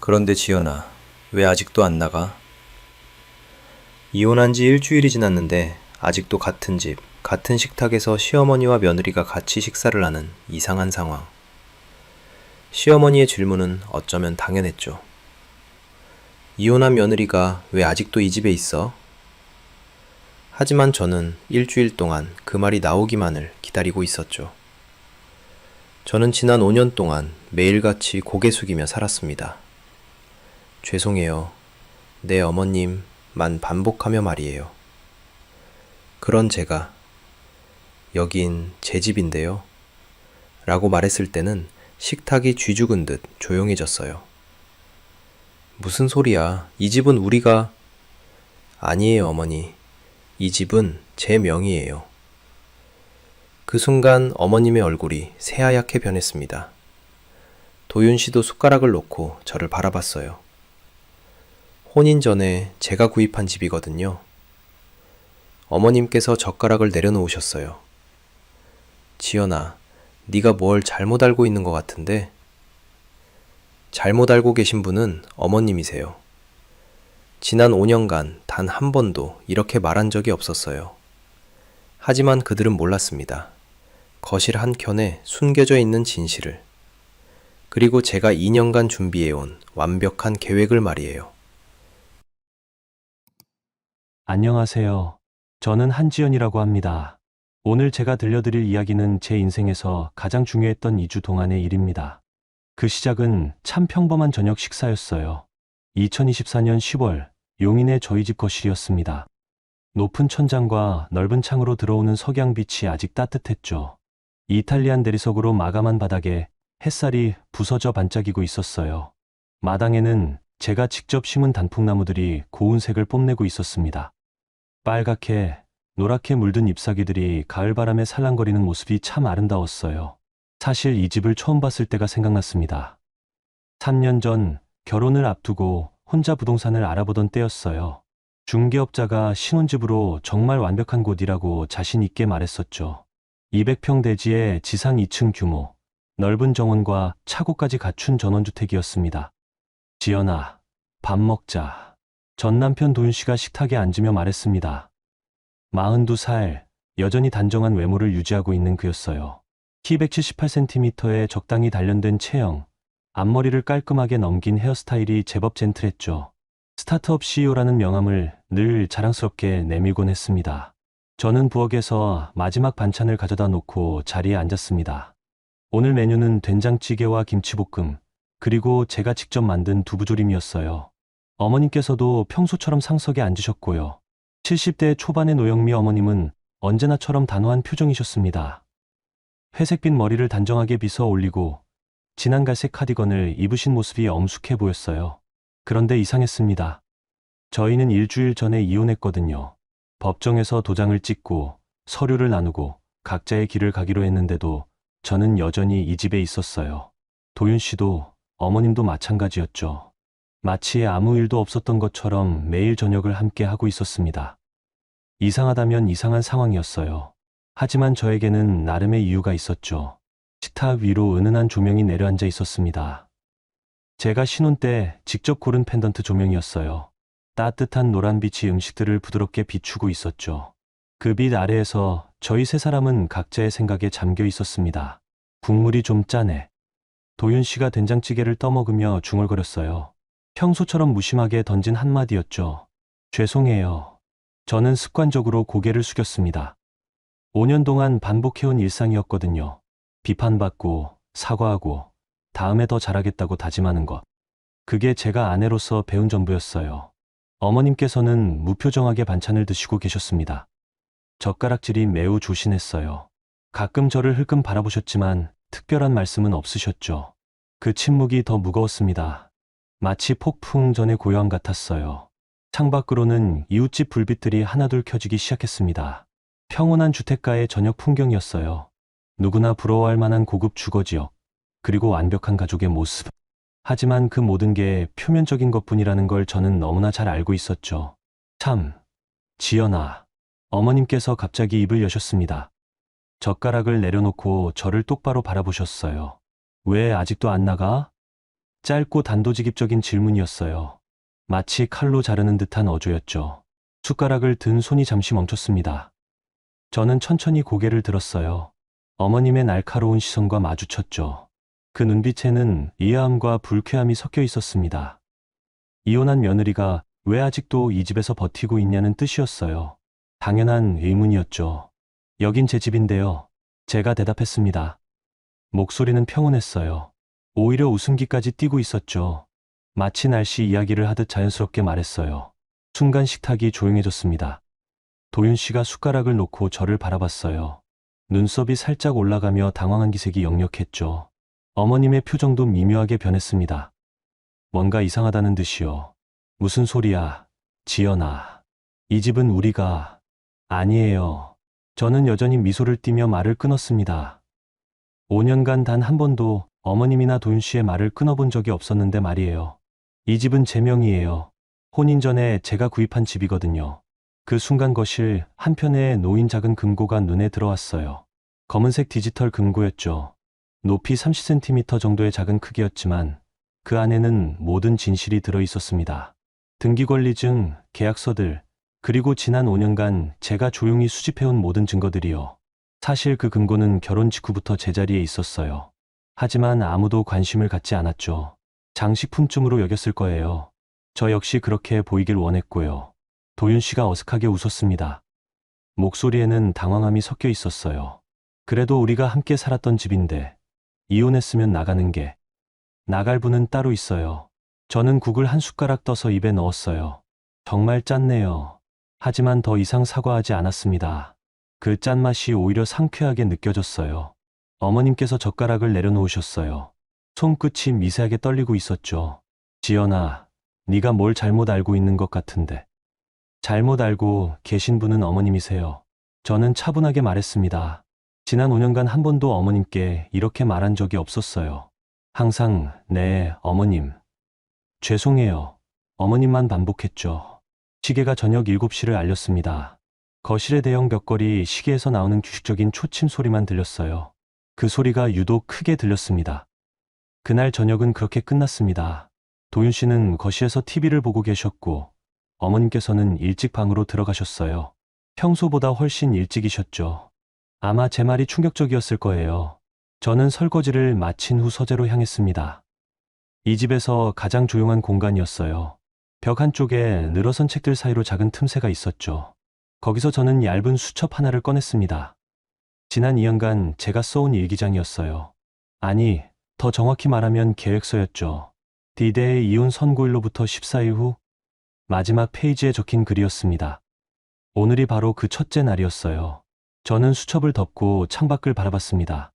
그런데 지연아, 왜 아직도 안 나가? 이혼한 지 일주일이 지났는데 아직도 같은 집, 같은 식탁에서 시어머니와 며느리가 같이 식사를 하는 이상한 상황. 시어머니의 질문은 어쩌면 당연했죠. 이혼한 며느리가 왜 아직도 이 집에 있어? 하지만 저는 일주일 동안 그 말이 나오기만을 기다리고 있었죠. 저는 지난 5년 동안 매일같이 고개 숙이며 살았습니다. 죄송해요. 네, 어머님만 반복하며 말이에요. 그런 제가 여긴 제 집인데요. 라고 말했을 때는 식탁이 쥐죽은 듯 조용해졌어요. 무슨 소리야? 이 집은 우리가... 아니에요, 어머니. 이 집은 제 명의예요. 그 순간 어머님의 얼굴이 새하얗게 변했습니다. 도윤 씨도 숟가락을 놓고 저를 바라봤어요. 혼인 전에 제가 구입한 집이거든요. 어머님께서 젓가락을 내려놓으셨어요. 지연아, 네가 뭘 잘못 알고 있는 것 같은데? 잘못 알고 계신 분은 어머님이세요. 지난 5년간 단 한 번도 이렇게 말한 적이 없었어요. 하지만 그들은 몰랐습니다. 거실 한켠에 숨겨져 있는 진실을. 그리고 제가 2년간 준비해온 완벽한 계획을 말이에요. 안녕하세요. 저는 한지연이라고 합니다. 오늘 제가 들려드릴 이야기는 제 인생에서 가장 중요했던 2주 동안의 일입니다. 그 시작은 참 평범한 저녁 식사였어요. 2024년 10월, 용인의 저희 집 거실이었습니다. 높은 천장과 넓은 창으로 들어오는 석양빛이 아직 따뜻했죠. 이탈리안 대리석으로 마감한 바닥에 햇살이 부서져 반짝이고 있었어요. 마당에는 제가 직접 심은 단풍나무들이 고운 색을 뽐내고 있었습니다. 빨갛게, 노랗게 물든 잎사귀들이 가을바람에 살랑거리는 모습이 참 아름다웠어요. 사실 이 집을 처음 봤을 때가 생각났습니다. 3년 전 결혼을 앞두고 혼자 부동산을 알아보던 때였어요. 중개업자가 신혼집으로 정말 완벽한 곳이라고 자신 있게 말했었죠. 200평 대지에 지상 2층 규모, 넓은 정원과 차고까지 갖춘 전원주택이었습니다. 지연아, 밥 먹자. 전 남편 도윤 씨가 식탁에 앉으며 말했습니다. 42살, 여전히 단정한 외모를 유지하고 있는 그였어요. 키 178cm에 적당히 단련된 체형, 앞머리를 깔끔하게 넘긴 헤어스타일이 제법 젠틀했죠. 스타트업 CEO라는 명함을 늘 자랑스럽게 내밀곤 했습니다. 저는 부엌에서 마지막 반찬을 가져다 놓고 자리에 앉았습니다. 오늘 메뉴는 된장찌개와 김치볶음, 그리고 제가 직접 만든 두부조림이었어요. 어머님께서도 평소처럼 상석에 앉으셨고요. 70대 초반의 노영미 어머님은 언제나처럼 단호한 표정이셨습니다. 회색빛 머리를 단정하게 빗어 올리고 진한 갈색 카디건을 입으신 모습이 엄숙해 보였어요. 그런데 이상했습니다. 저희는 일주일 전에 이혼했거든요. 법정에서 도장을 찍고 서류를 나누고 각자의 길을 가기로 했는데도 저는 여전히 이 집에 있었어요. 도윤 씨도 어머님도 마찬가지였죠. 마치 아무 일도 없었던 것처럼 매일 저녁을 함께 하고 있었습니다. 이상하다면 이상한 상황이었어요. 하지만 저에게는 나름의 이유가 있었죠. 식탁 위로 은은한 조명이 내려앉아 있었습니다. 제가 신혼 때 직접 고른 펜던트 조명이었어요. 따뜻한 노란빛이 음식들을 부드럽게 비추고 있었죠. 그 빛 아래에서 저희 세 사람은 각자의 생각에 잠겨 있었습니다. 국물이 좀 짜네. 도윤 씨가 된장찌개를 떠먹으며 중얼거렸어요. 평소처럼 무심하게 던진 한마디였죠. 죄송해요. 저는 습관적으로 고개를 숙였습니다. 5년 동안 반복해온 일상이었거든요. 비판받고 사과하고 다음에 더 잘하겠다고 다짐하는 것. 그게 제가 아내로서 배운 전부였어요. 어머님께서는 무표정하게 반찬을 드시고 계셨습니다. 젓가락질이 매우 조신했어요. 가끔 저를 흘끔 바라보셨지만 특별한 말씀은 없으셨죠. 그 침묵이 더 무거웠습니다. 마치 폭풍 전의 고요함 같았어요. 창밖으로는 이웃집 불빛들이 하나둘 켜지기 시작했습니다. 평온한 주택가의 저녁 풍경이었어요. 누구나 부러워할 만한 고급 주거지역, 그리고 완벽한 가족의 모습. 하지만 그 모든 게 표면적인 것뿐이라는 걸 저는 너무나 잘 알고 있었죠. 참, 지연아. 어머님께서 갑자기 입을 여셨습니다. 젓가락을 내려놓고 저를 똑바로 바라보셨어요. 왜 아직도 안 나가? 짧고 단도직입적인 질문이었어요. 마치 칼로 자르는 듯한 어조였죠. 숟가락을 든 손이 잠시 멈췄습니다. 저는 천천히 고개를 들었어요. 어머님의 날카로운 시선과 마주쳤죠. 그 눈빛에는 이해함과 불쾌함이 섞여 있었습니다. 이혼한 며느리가 왜 아직도 이 집에서 버티고 있냐는 뜻이었어요. 당연한 의문이었죠. 여긴 제 집인데요. 제가 대답했습니다. 목소리는 평온했어요. 오히려 웃음기까지 띠고 있었죠. 마치 날씨 이야기를 하듯 자연스럽게 말했어요. 순간 식탁이 조용해졌습니다. 도윤 씨가 숟가락을 놓고 저를 바라봤어요. 눈썹이 살짝 올라가며 당황한 기색이 역력했죠. 어머님의 표정도 미묘하게 변했습니다. 뭔가 이상하다는 듯이요. 무슨 소리야, 지연아. 이 집은 우리가... 아니에요. 저는 여전히 미소를 띠며 말을 끊었습니다. 5년간 단 한 번도 어머님이나 도윤 씨의 말을 끊어본 적이 없었는데 말이에요. 이 집은 제 명의예요. 혼인 전에 제가 구입한 집이거든요. 그 순간 거실 한편에 놓인 작은 금고가 눈에 들어왔어요. 검은색 디지털 금고였죠. 높이 30cm 정도의 작은 크기였지만 그 안에는 모든 진실이 들어 있었습니다. 등기권리증, 계약서들, 그리고 지난 5년간 제가 조용히 수집해온 모든 증거들이요. 사실 그 금고는 결혼 직후부터 제자리에 있었어요. 하지만 아무도 관심을 갖지 않았죠. 장식품쯤으로 여겼을 거예요. 저 역시 그렇게 보이길 원했고요. 도윤 씨가 어색하게 웃었습니다. 목소리에는 당황함이 섞여 있었어요. 그래도 우리가 함께 살았던 집인데 이혼했으면 나가는 게 나갈 분은 따로 있어요. 저는 국을 한 숟가락 떠서 입에 넣었어요. 정말 짰네요. 하지만 더 이상 사과하지 않았습니다. 그 짠맛이 오히려 상쾌하게 느껴졌어요. 어머님께서 젓가락을 내려놓으셨어요. 손끝이 미세하게 떨리고 있었죠. 지연아, 네가 뭘 잘못 알고 있는 것 같은데. 잘못 알고 계신 분은 어머님이세요. 저는 차분하게 말했습니다. 지난 5년간 한 번도 어머님께 이렇게 말한 적이 없었어요. 항상 네, 어머님. 죄송해요. 어머님만 반복했죠. 시계가 저녁 7시를 알렸습니다. 거실의 대형 벽걸이 시계에서 나오는 규칙적인 초침 소리만 들렸어요. 그 소리가 유독 크게 들렸습니다. 그날 저녁은 그렇게 끝났습니다. 도윤 씨는 거실에서 TV를 보고 계셨고 어머님께서는 일찍 방으로 들어가셨어요. 평소보다 훨씬 일찍이셨죠. 아마 제 말이 충격적이었을 거예요. 저는 설거지를 마친 후 서재로 향했습니다. 이 집에서 가장 조용한 공간이었어요. 벽 한쪽에 늘어선 책들 사이로 작은 틈새가 있었죠. 거기서 저는 얇은 수첩 하나를 꺼냈습니다. 지난 2년간 제가 써온 일기장이었어요. 아니, 더 정확히 말하면 계획서였죠. D-Day 이혼 선고일로부터 14일 후 마지막 페이지에 적힌 글이었습니다. 오늘이 바로 그 첫째 날이었어요. 저는 수첩을 덮고 창밖을 바라봤습니다.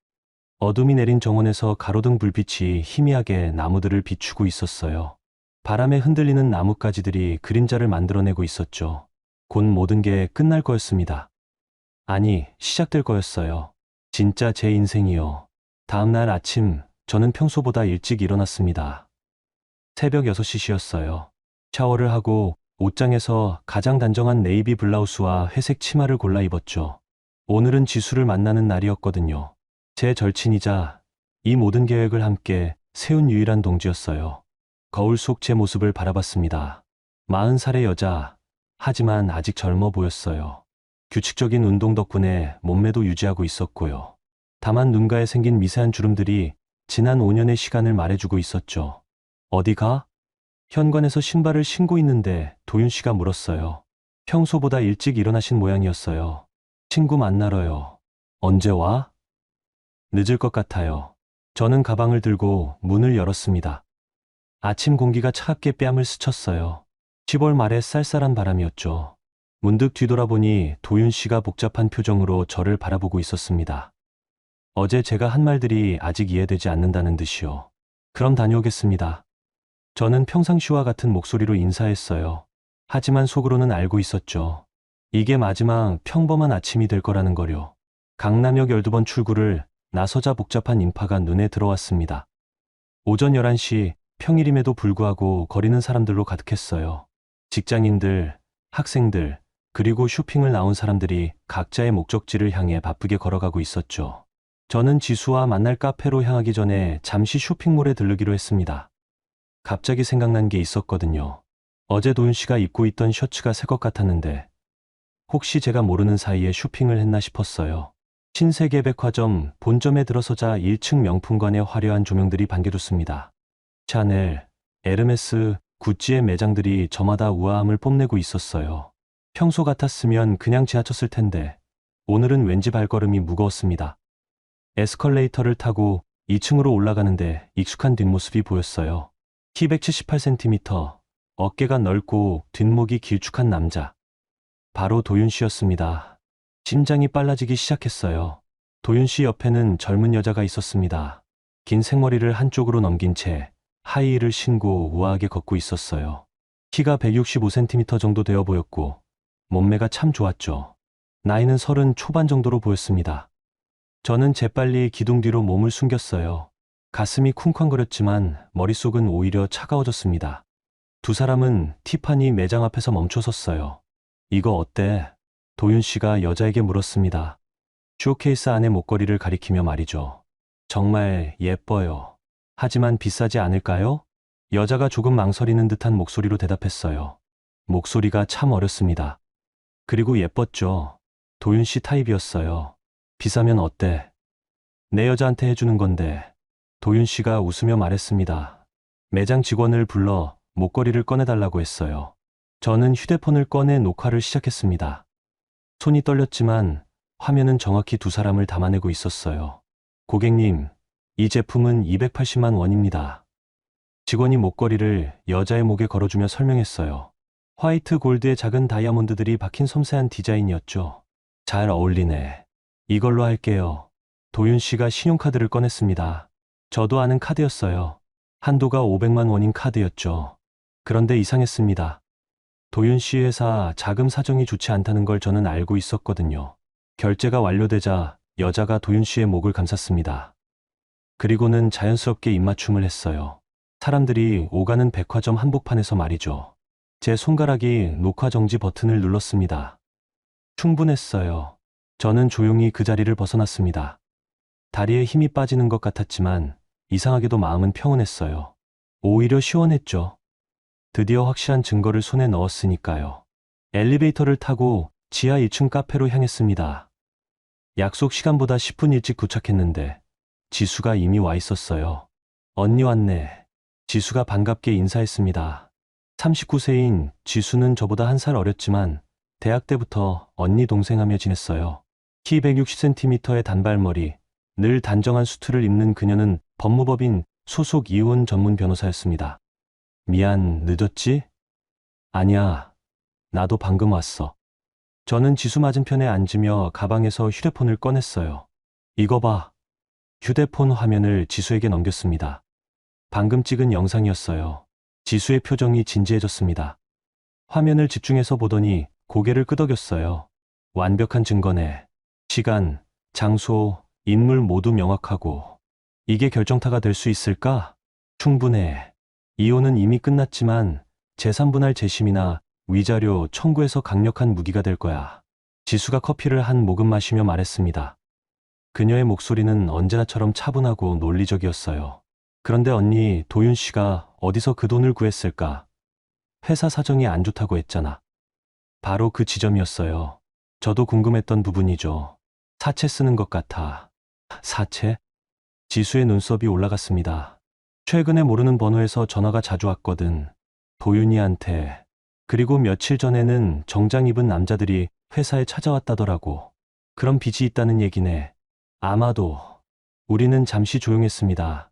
어둠이 내린 정원에서 가로등 불빛이 희미하게 나무들을 비추고 있었어요. 바람에 흔들리는 나뭇가지들이 그림자를 만들어내고 있었죠. 곧 모든 게 끝날 거였습니다. 아니, 시작될 거였어요. 진짜 제 인생이요. 다음 날 아침, 저는 평소보다 일찍 일어났습니다. 새벽 6시였어요. 샤워를 하고 옷장에서 가장 단정한 네이비 블라우스와 회색 치마를 골라 입었죠. 오늘은 지수를 만나는 날이었거든요. 제 절친이자 이 모든 계획을 함께 세운 유일한 동지였어요. 거울 속 제 모습을 바라봤습니다. 40살의 여자, 하지만 아직 젊어 보였어요. 규칙적인 운동 덕분에 몸매도 유지하고 있었고요. 다만 눈가에 생긴 미세한 주름들이 지난 5년의 시간을 말해주고 있었죠. 어디가? 현관에서 신발을 신고 있는데 도윤 씨가 물었어요. 평소보다 일찍 일어나신 모양이었어요. 친구 만나러요. 언제 와? 늦을 것 같아요. 저는 가방을 들고 문을 열었습니다. 아침 공기가 차갑게 뺨을 스쳤어요. 10월 말의 쌀쌀한 바람이었죠. 문득 뒤돌아보니 도윤 씨가 복잡한 표정으로 저를 바라보고 있었습니다. 어제 제가 한 말들이 아직 이해되지 않는다는 듯이요. 그럼 다녀오겠습니다. 저는 평상시와 같은 목소리로 인사했어요. 하지만 속으로는 알고 있었죠. 이게 마지막 평범한 아침이 될 거라는 거요. 강남역 12번 출구를 나서자 복잡한 인파가 눈에 들어왔습니다. 오전 11시 평일임에도 불구하고 거리는 사람들로 가득했어요. 직장인들, 학생들, 그리고 쇼핑을 나온 사람들이 각자의 목적지를 향해 바쁘게 걸어가고 있었죠. 저는 지수와 만날 카페로 향하기 전에 잠시 쇼핑몰에 들르기로 했습니다. 갑자기 생각난 게 있었거든요. 어제 도윤 씨가 입고 있던 셔츠가 새 것 같았는데 혹시 제가 모르는 사이에 쇼핑을 했나 싶었어요. 신세계 백화점 본점에 들어서자 1층 명품관의 화려한 조명들이 반겨줬습니다. 샤넬, 에르메스, 구찌의 매장들이 저마다 우아함을 뽐내고 있었어요. 평소 같았으면 그냥 지나쳤을 텐데 오늘은 왠지 발걸음이 무거웠습니다. 에스컬레이터를 타고 2층으로 올라가는데 익숙한 뒷모습이 보였어요. 키 178cm, 어깨가 넓고 뒷목이 길쭉한 남자. 바로 도윤 씨였습니다. 심장이 빨라지기 시작했어요. 도윤 씨 옆에는 젊은 여자가 있었습니다. 긴 생머리를 한쪽으로 넘긴 채 하이힐을 신고 우아하게 걷고 있었어요. 키가 165cm 정도 되어 보였고 몸매가 참 좋았죠. 나이는 30 초반 정도로 보였습니다. 저는 재빨리 기둥 뒤로 몸을 숨겼어요. 가슴이 쿵쾅거렸지만 머릿속은 오히려 차가워졌습니다. 두 사람은 티파니 매장 앞에서 멈춰섰어요. 이거 어때? 도윤 씨가 여자에게 물었습니다. 쇼케이스 안의 목걸이를 가리키며 말이죠. 정말 예뻐요. 하지만 비싸지 않을까요? 여자가 조금 망설이는 듯한 목소리로 대답했어요. 목소리가 참 어렸습니다. 그리고 예뻤죠. 도윤 씨 타입이었어요. 비싸면 어때? 내 여자한테 해주는 건데. 도윤 씨가 웃으며 말했습니다. 매장 직원을 불러 목걸이를 꺼내달라고 했어요. 저는 휴대폰을 꺼내 녹화를 시작했습니다. 손이 떨렸지만 화면은 정확히 두 사람을 담아내고 있었어요. 고객님, 이 제품은 280만 원입니다. 직원이 목걸이를 여자의 목에 걸어주며 설명했어요. 화이트 골드의 작은 다이아몬드들이 박힌 섬세한 디자인이었죠. 잘 어울리네. 이걸로 할게요. 도윤 씨가 신용카드를 꺼냈습니다. 저도 아는 카드였어요. 한도가 500만 원인 카드였죠. 그런데 이상했습니다. 도윤 씨 회사 자금 사정이 좋지 않다는 걸 저는 알고 있었거든요. 결제가 완료되자 여자가 도윤 씨의 목을 감쌌습니다. 그리고는 자연스럽게 입맞춤을 했어요. 사람들이 오가는 백화점 한복판에서 말이죠. 제 손가락이 녹화 정지 버튼을 눌렀습니다. 충분했어요. 저는 조용히 그 자리를 벗어났습니다. 다리에 힘이 빠지는 것 같았지만 이상하게도 마음은 평온했어요. 오히려 시원했죠. 드디어 확실한 증거를 손에 넣었으니까요. 엘리베이터를 타고 지하 1층 카페로 향했습니다. 약속 시간보다 10분 일찍 도착했는데 지수가 이미 와 있었어요. 언니 왔네. 지수가 반갑게 인사했습니다. 39세인 지수는 저보다 한 살 어렸지만 대학 때부터 언니 동생하며 지냈어요. 키 160cm의 단발머리, 늘 단정한 수트를 입는 그녀는 법무법인 소속 이혼 전문 변호사였습니다. 미안, 늦었지? 아니야, 나도 방금 왔어. 저는 지수 맞은편에 앉으며 가방에서 휴대폰을 꺼냈어요. 이거 봐. 휴대폰 화면을 지수에게 넘겼습니다. 방금 찍은 영상이었어요. 지수의 표정이 진지해졌습니다. 화면을 집중해서 보더니 고개를 끄덕였어요. 완벽한 증거네. 시간, 장소, 인물 모두 명확하고. 이게 결정타가 될 수 있을까? 충분해. 이혼은 이미 끝났지만 재산분할 재심이나 위자료 청구에서 강력한 무기가 될 거야. 지수가 커피를 한 모금 마시며 말했습니다. 그녀의 목소리는 언제나처럼 차분하고 논리적이었어요. 그런데 언니, 도윤 씨가 어디서 그 돈을 구했을까? 회사 사정이 안 좋다고 했잖아. 바로 그 지점이었어요. 저도 궁금했던 부분이죠. 사채 쓰는 것 같아. 사채? 지수의 눈썹이 올라갔습니다. 최근에 모르는 번호에서 전화가 자주 왔거든. 도윤이한테. 그리고 며칠 전에는 정장 입은 남자들이 회사에 찾아왔다더라고. 그런 빚이 있다는 얘기네. 아마도. 우리는 잠시 조용했습니다.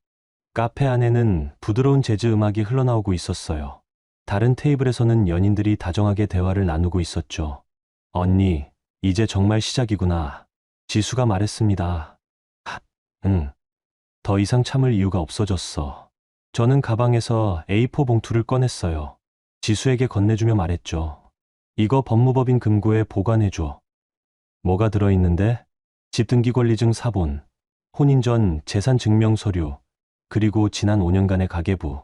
카페 안에는 부드러운 재즈 음악이 흘러나오고 있었어요. 다른 테이블에서는 연인들이 다정하게 대화를 나누고 있었죠. 언니, 이제 정말 시작이구나. 지수가 말했습니다. 응. 더 이상 참을 이유가 없어졌어. 저는 가방에서 A4 봉투를 꺼냈어요. 지수에게 건네주며 말했죠. 이거 법무법인 금고에 보관해줘. 뭐가 들어있는데? 집등기권리증 사본, 혼인 전 재산 증명 서류, 그리고 지난 5년간의 가계부.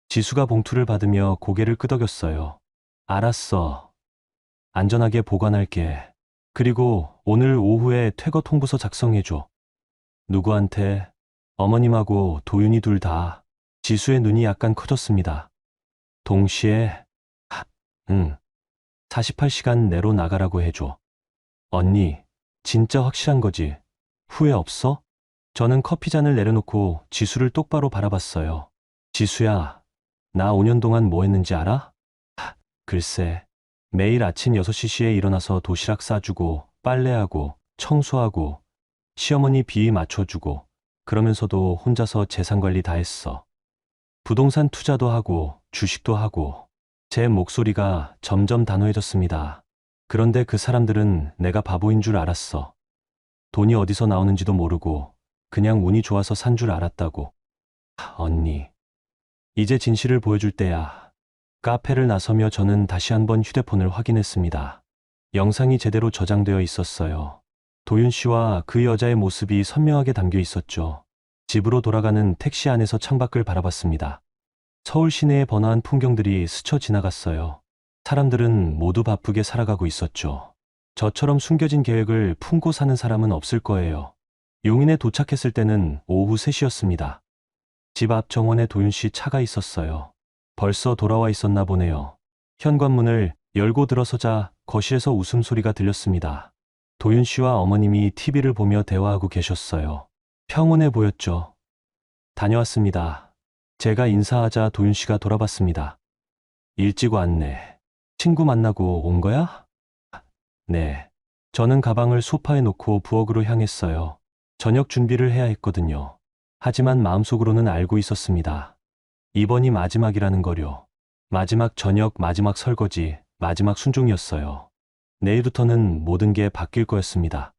지수가 봉투를 받으며 고개를 끄덕였어요. 알았어. 안전하게 보관할게. 그리고 오늘 오후에 퇴거 통보서 작성해줘. 누구한테? 어머님하고 도윤이 둘 다. 지수의 눈이 약간 커졌습니다. 동시에, 응, 48시간 내로 나가라고 해줘. 언니, 진짜 확실한 거지? 후회 없어? 저는 커피잔을 내려놓고 지수를 똑바로 바라봤어요. 지수야, 나 5년 동안 뭐 했는지 알아? 글쎄, 매일 아침 6시에 일어나서 도시락 싸주고, 빨래하고, 청소하고, 시어머니 비위 맞춰주고, 그러면서도 혼자서 재산 관리 다 했어. 부동산 투자도 하고, 주식도 하고, 제 목소리가 점점 단호해졌습니다. 그런데 그 사람들은 내가 바보인 줄 알았어. 돈이 어디서 나오는지도 모르고, 그냥 운이 좋아서 산 줄 알았다고. 언니, 이제 진실을 보여줄 때야. 카페를 나서며 저는 다시 한번 휴대폰을 확인했습니다. 영상이 제대로 저장되어 있었어요. 도윤 씨와 그 여자의 모습이 선명하게 담겨 있었죠. 집으로 돌아가는 택시 안에서 창밖을 바라봤습니다. 서울 시내의 번화한 풍경들이 스쳐 지나갔어요. 사람들은 모두 바쁘게 살아가고 있었죠. 저처럼 숨겨진 계획을 품고 사는 사람은 없을 거예요. 용인에 도착했을 때는 오후 3시였습니다. 집 앞 정원에 도윤 씨 차가 있었어요. 벌써 돌아와 있었나 보네요. 현관문을 열고 들어서자 거실에서 웃음소리가 들렸습니다. 도윤 씨와 어머님이 TV를 보며 대화하고 계셨어요. 평온해 보였죠. 다녀왔습니다. 제가 인사하자 도윤 씨가 돌아봤습니다. 일찍 왔네. 친구 만나고 온 거야? 네. 저는 가방을 소파에 놓고 부엌으로 향했어요. 저녁 준비를 해야 했거든요. 하지만 마음속으로는 알고 있었습니다. 이번이 마지막이라는 거요. 마지막 저녁, 마지막 설거지, 마지막 순종이었어요. 내일부터는 모든 게 바뀔 거였습니다.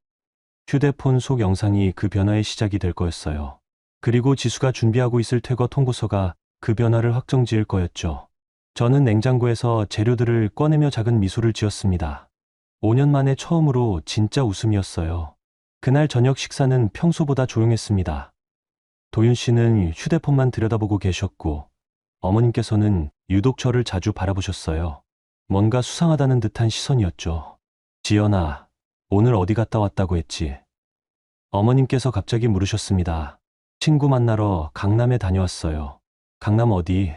휴대폰 속 영상이 그 변화의 시작이 될 거였어요. 그리고 지수가 준비하고 있을 퇴거 통보서가 그 변화를 확정지을 거였죠. 저는 냉장고에서 재료들을 꺼내며 작은 미소를 지었습니다. 5년 만에 처음으로 진짜 웃음이었어요. 그날 저녁 식사는 평소보다 조용했습니다. 도윤 씨는 휴대폰만 들여다보고 계셨고, 어머님께서는 유독 저를 자주 바라보셨어요. 뭔가 수상하다는 듯한 시선이었죠. 지연아, 오늘 어디 갔다 왔다고 했지? 어머님께서 갑자기 물으셨습니다. 친구 만나러 강남에 다녀왔어요. 강남 어디?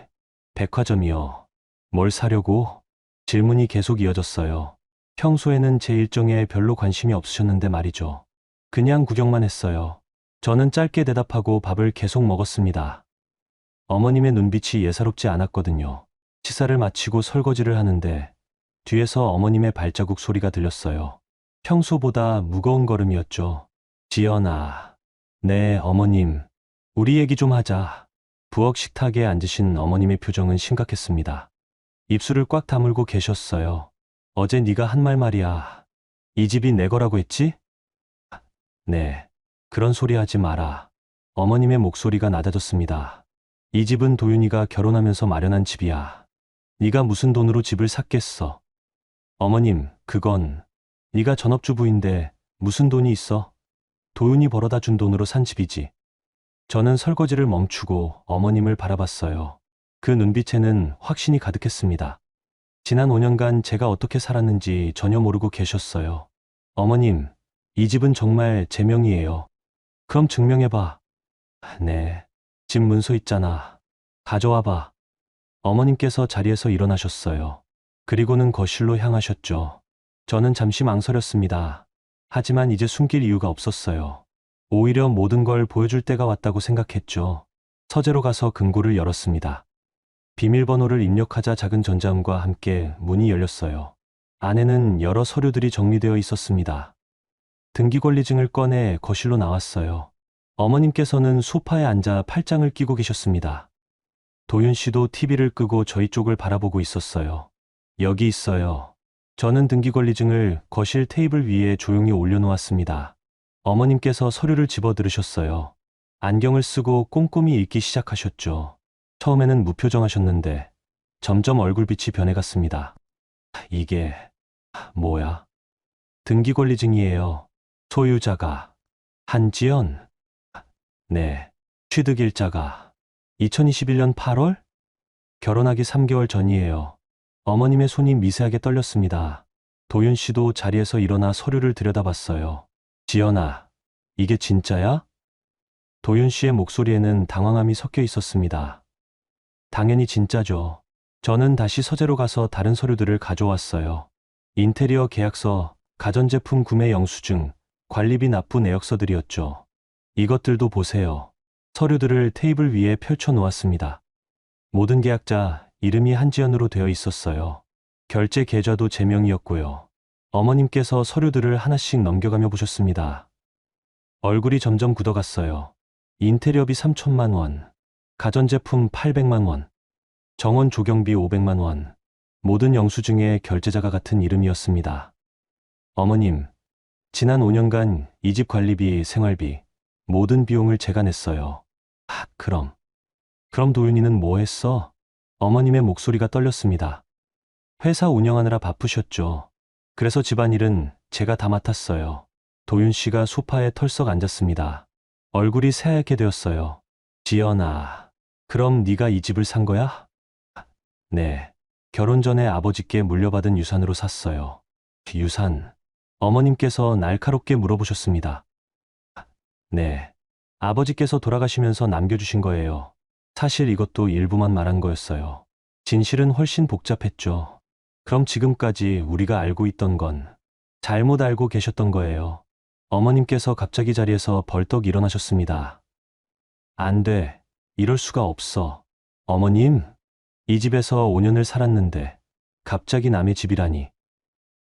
백화점이요. 뭘 사려고? 질문이 계속 이어졌어요. 평소에는 제 일정에 별로 관심이 없으셨는데 말이죠. 그냥 구경만 했어요. 저는 짧게 대답하고 밥을 계속 먹었습니다. 어머님의 눈빛이 예사롭지 않았거든요. 식사를 마치고 설거지를 하는데 뒤에서 어머님의 발자국 소리가 들렸어요. 평소보다 무거운 걸음이었죠. 지연아. 네, 어머님. 우리 얘기 좀 하자. 부엌 식탁에 앉으신 어머님의 표정은 심각했습니다. 입술을 꽉 다물고 계셨어요. 어제 네가 한 말 말이야. 이 집이 내 거라고 했지? 네. 그런 소리 하지 마라. 어머님의 목소리가 낮아졌습니다. 이 집은 도윤이가 결혼하면서 마련한 집이야. 네가 무슨 돈으로 집을 샀겠어? 어머님, 그건 네가 전업주부인데 무슨 돈이 있어? 도윤이 벌어다 준 돈으로 산 집이지. 저는 설거지를 멈추고 어머님을 바라봤어요. 그 눈빛에는 확신이 가득했습니다. 지난 5년간 제가 어떻게 살았는지 전혀 모르고 계셨어요. 어머님, 이 집은 정말 제 명의예요. 그럼 증명해봐. 네. 집 문서 있잖아. 가져와봐. 어머님께서 자리에서 일어나셨어요. 그리고는 거실로 향하셨죠. 저는 잠시 망설였습니다. 하지만 이제 숨길 이유가 없었어요. 오히려 모든 걸 보여줄 때가 왔다고 생각했죠. 서재로 가서 금고를 열었습니다. 비밀번호를 입력하자 작은 전자음과 함께 문이 열렸어요. 안에는 여러 서류들이 정리되어 있었습니다. 등기권리증을 꺼내 거실로 나왔어요. 어머님께서는 소파에 앉아 팔짱을 끼고 계셨습니다. 도윤 씨도 TV를 끄고 저희 쪽을 바라보고 있었어요. 여기 있어요. 저는 등기권리증을 거실 테이블 위에 조용히 올려놓았습니다. 어머님께서 서류를 집어 들으셨어요. 안경을 쓰고 꼼꼼히 읽기 시작하셨죠. 처음에는 무표정하셨는데 점점 얼굴빛이 변해갔습니다. 이게 뭐야? 등기권리증이에요. 소유자가 한지연. 네. 취득일자가 2021년 8월? 결혼하기 3개월 전이에요. 어머님의 손이 미세하게 떨렸습니다. 도윤 씨도 자리에서 일어나 서류를 들여다봤어요. 지연아, 이게 진짜야? 도윤 씨의 목소리에는 당황함이 섞여 있었습니다. 당연히 진짜죠. 저는 다시 서재로 가서 다른 서류들을 가져왔어요. 인테리어 계약서, 가전제품 구매 영수증, 관리비 납부 내역서들이었죠. 이것들도 보세요. 서류들을 테이블 위에 펼쳐 놓았습니다. 모든 계약자 이름이 한지연으로 되어 있었어요. 결제 계좌도 제 명이었고요. 어머님께서 서류들을 하나씩 넘겨가며 보셨습니다. 얼굴이 점점 굳어갔어요. 인테리어비 3천만 원, 가전제품 800만 원, 정원 조경비 500만 원, 모든 영수증에 결제자가 같은 이름이었습니다. 어머님, 지난 5년간 이 집 관리비, 생활비, 모든 비용을 제가 냈어요. 그럼 도윤이는 뭐 했어? 어머님의 목소리가 떨렸습니다. 회사 운영하느라 바쁘셨죠. 그래서 집안일은 제가 다 맡았어요. 도윤 씨가 소파에 털썩 앉았습니다. 얼굴이 새하얗게 되었어요. 지연아, 그럼 네가 이 집을 산 거야? 네. 결혼 전에 아버지께 물려받은 유산으로 샀어요. 유산? 어머님께서 날카롭게 물어보셨습니다. 네. 아버지께서 돌아가시면서 남겨주신 거예요. 사실 이것도 일부만 말한 거였어요. 진실은 훨씬 복잡했죠. 그럼 지금까지 우리가 알고 있던 건 잘못 알고 계셨던 거예요. 어머님께서 갑자기 자리에서 벌떡 일어나셨습니다. 안 돼. 이럴 수가 없어. 어머님, 이 집에서 5년을 살았는데 갑자기 남의 집이라니.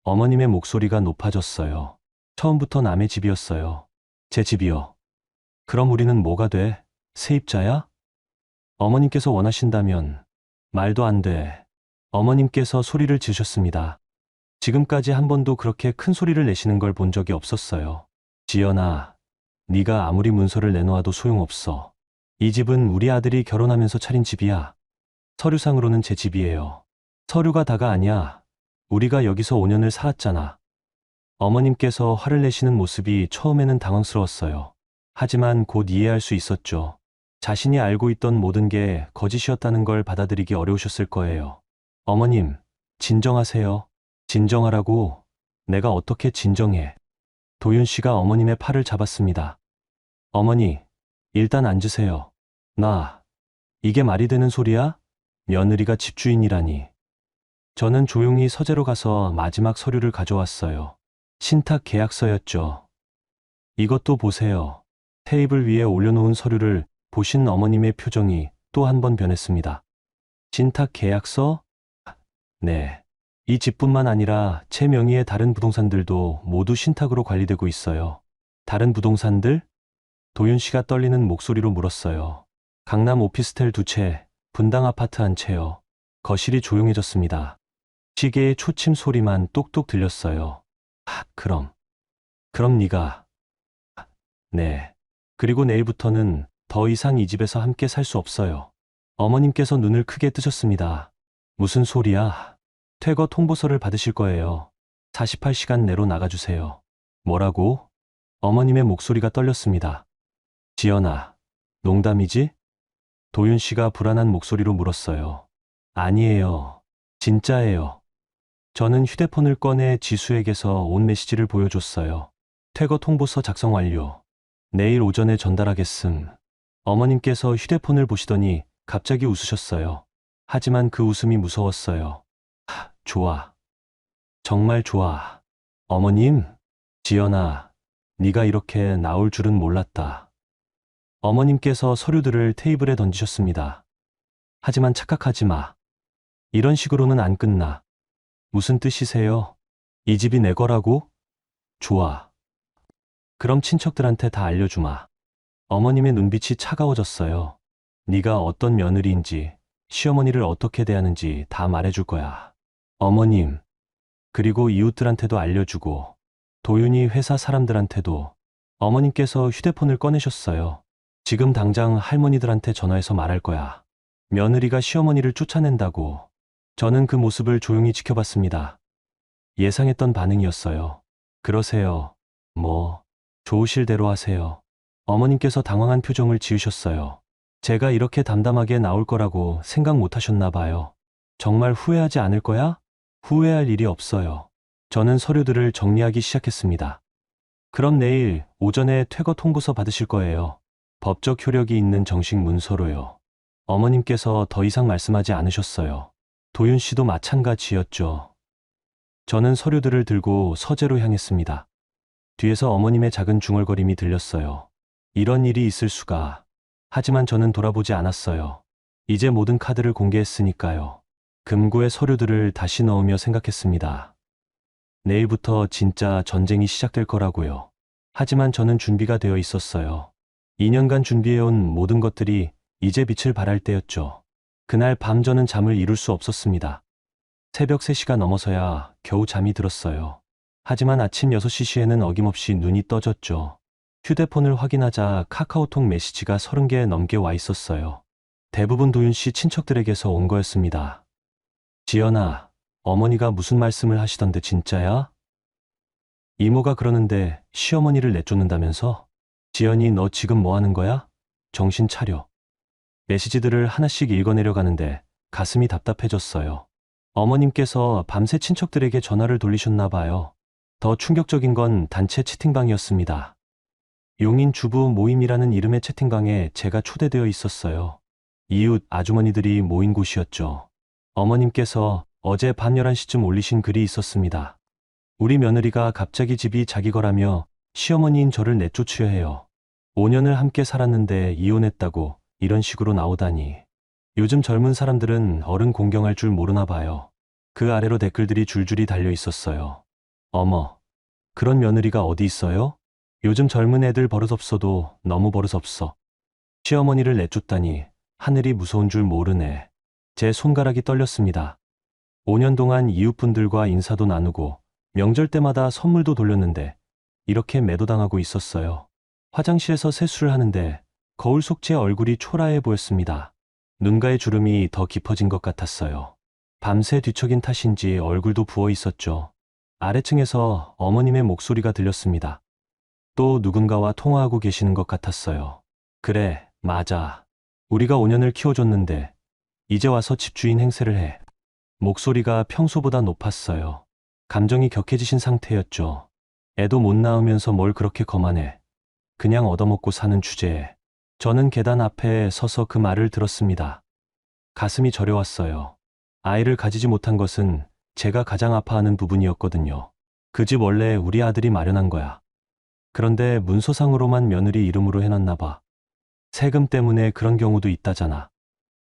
어머님의 목소리가 높아졌어요. 처음부터 남의 집이었어요. 제 집이요. 그럼 우리는 뭐가 돼? 세입자야? 어머님께서 원하신다면 말도 안 돼. 어머님께서 소리를 지르셨습니다. 지금까지 한 번도 그렇게 큰 소리를 내시는 걸 본 적이 없었어요. 지연아, 네가 아무리 문서를 내놓아도 소용없어. 이 집은 우리 아들이 결혼하면서 차린 집이야. 서류상으로는 제 집이에요. 서류가 다가 아니야. 우리가 여기서 5년을 살았잖아. 어머님께서 화를 내시는 모습이 처음에는 당황스러웠어요. 하지만 곧 이해할 수 있었죠. 자신이 알고 있던 모든 게 거짓이었다는 걸 받아들이기 어려우셨을 거예요. 어머님, 진정하세요. 진정하라고. 내가 어떻게 진정해. 도윤 씨가 어머님의 팔을 잡았습니다. 어머니, 일단 앉으세요. 이게 말이 되는 소리야? 며느리가 집주인이라니. 저는 조용히 서재로 가서 마지막 서류를 가져왔어요. 신탁 계약서였죠. 이것도 보세요. 테이블 위에 올려놓은 서류를 보신 어머님의 표정이 또 한 번 변했습니다. 신탁 계약서? 네. 이 집뿐만 아니라 제 명의의 다른 부동산들도 모두 신탁으로 관리되고 있어요. 다른 부동산들? 도윤 씨가 떨리는 목소리로 물었어요. 강남 오피스텔 2채, 분당 아파트 1채요. 거실이 조용해졌습니다. 시계의 초침 소리만 똑똑 들렸어요. 그럼 네가. 네. 그리고 내일부터는 더 이상 이 집에서 함께 살 수 없어요. 어머님께서 눈을 크게 뜨셨습니다. 무슨 소리야? 퇴거 통보서를 받으실 거예요. 48시간 내로 나가주세요. 뭐라고? 어머님의 목소리가 떨렸습니다. 지연아, 농담이지? 도윤 씨가 불안한 목소리로 물었어요. 아니에요. 진짜예요. 저는 휴대폰을 꺼내 지수에게서 온 메시지를 보여줬어요. 퇴거 통보서 작성 완료. 내일 오전에 전달하겠음. 어머님께서 휴대폰을 보시더니 갑자기 웃으셨어요. 하지만 그 웃음이 무서웠어요. 좋아. 정말 좋아. 어머님, 지연아, 네가 이렇게 나올 줄은 몰랐다. 어머님께서 서류들을 테이블에 던지셨습니다. 하지만 착각하지 마. 이런 식으로는 안 끝나. 무슨 뜻이세요? 이 집이 내 거라고? 좋아. 그럼 친척들한테 다 알려주마. 어머님의 눈빛이 차가워졌어요. 네가 어떤 며느리인지, 시어머니를 어떻게 대하는지 다 말해줄 거야. 어머님, 그리고 이웃들한테도 알려주고, 도윤이 회사 사람들한테도. 어머님께서 휴대폰을 꺼내셨어요. 지금 당장 할머니들한테 전화해서 말할 거야. 며느리가 시어머니를 쫓아낸다고. 저는 그 모습을 조용히 지켜봤습니다. 예상했던 반응이었어요. 그러세요. 좋으실 대로 하세요. 어머님께서 당황한 표정을 지으셨어요. 제가 이렇게 담담하게 나올 거라고 생각 못 하셨나 봐요. 정말 후회하지 않을 거야? 후회할 일이 없어요. 저는 서류들을 정리하기 시작했습니다. 그럼 내일 오전에 퇴거 통보서 받으실 거예요. 법적 효력이 있는 정식 문서로요. 어머님께서 더 이상 말씀하지 않으셨어요. 도윤 씨도 마찬가지였죠. 저는 서류들을 들고 서재로 향했습니다. 뒤에서 어머님의 작은 중얼거림이 들렸어요. 이런 일이 있을 수가. 하지만 저는 돌아보지 않았어요. 이제 모든 카드를 공개했으니까요. 금고의 서류들을 다시 넣으며 생각했습니다. 내일부터 진짜 전쟁이 시작될 거라고요. 하지만 저는 준비가 되어 있었어요. 2년간 준비해온 모든 것들이 이제 빛을 발할 때였죠. 그날 밤 저는 잠을 이룰 수 없었습니다. 새벽 3시가 넘어서야 겨우 잠이 들었어요. 하지만 아침 6시에는 어김없이 눈이 떠졌죠. 휴대폰을 확인하자 카카오톡 메시지가 30개 넘게 와 있었어요. 대부분 도윤 씨 친척들에게서 온 거였습니다. 지연아, 어머니가 무슨 말씀을 하시던데 진짜야? 이모가 그러는데 시어머니를 내쫓는다면서? 지연이 너 지금 뭐 하는 거야? 정신 차려. 메시지들을 하나씩 읽어내려가는데 가슴이 답답해졌어요. 어머님께서 밤새 친척들에게 전화를 돌리셨나 봐요. 더 충격적인 건 단체 채팅방이었습니다. 용인 주부 모임이라는 이름의 채팅방에 제가 초대되어 있었어요. 이웃 아주머니들이 모인 곳이었죠. 어머님께서 어제 밤 11시쯤 올리신 글이 있었습니다. 우리 며느리가 갑자기 집이 자기 거라며 시어머니인 저를 내쫓으려 해요. 5년을 함께 살았는데 이혼했다고 이런 식으로 나오다니. 요즘 젊은 사람들은 어른 공경할 줄 모르나 봐요. 그 아래로 댓글들이 줄줄이 달려 있었어요. 어머, 그런 며느리가 어디 있어요? 요즘 젊은 애들 버릇없어도 너무 버릇없어. 시어머니를 내쫓다니 하늘이 무서운 줄 모르네. 제 손가락이 떨렸습니다. 5년 동안 이웃분들과 인사도 나누고 명절 때마다 선물도 돌렸는데 이렇게 매도당하고 있었어요. 화장실에서 세수를 하는데 거울 속 제 얼굴이 초라해 보였습니다. 눈가의 주름이 더 깊어진 것 같았어요. 밤새 뒤척인 탓인지 얼굴도 부어 있었죠. 아래층에서 어머님의 목소리가 들렸습니다. 또 누군가와 통화하고 계시는 것 같았어요. 그래, 맞아. 우리가 5년을 키워줬는데 이제 와서 집주인 행세를 해. 목소리가 평소보다 높았어요. 감정이 격해지신 상태였죠. 애도 못 낳으면서 뭘 그렇게 거만해. 그냥 얻어먹고 사는 주제에. 저는 계단 앞에 서서 그 말을 들었습니다. 가슴이 저려왔어요. 아이를 가지지 못한 것은 제가 가장 아파하는 부분이었거든요. 그 집 원래 우리 아들이 마련한 거야. 그런데 문서상으로만 며느리 이름으로 해놨나 봐. 세금 때문에 그런 경우도 있다잖아.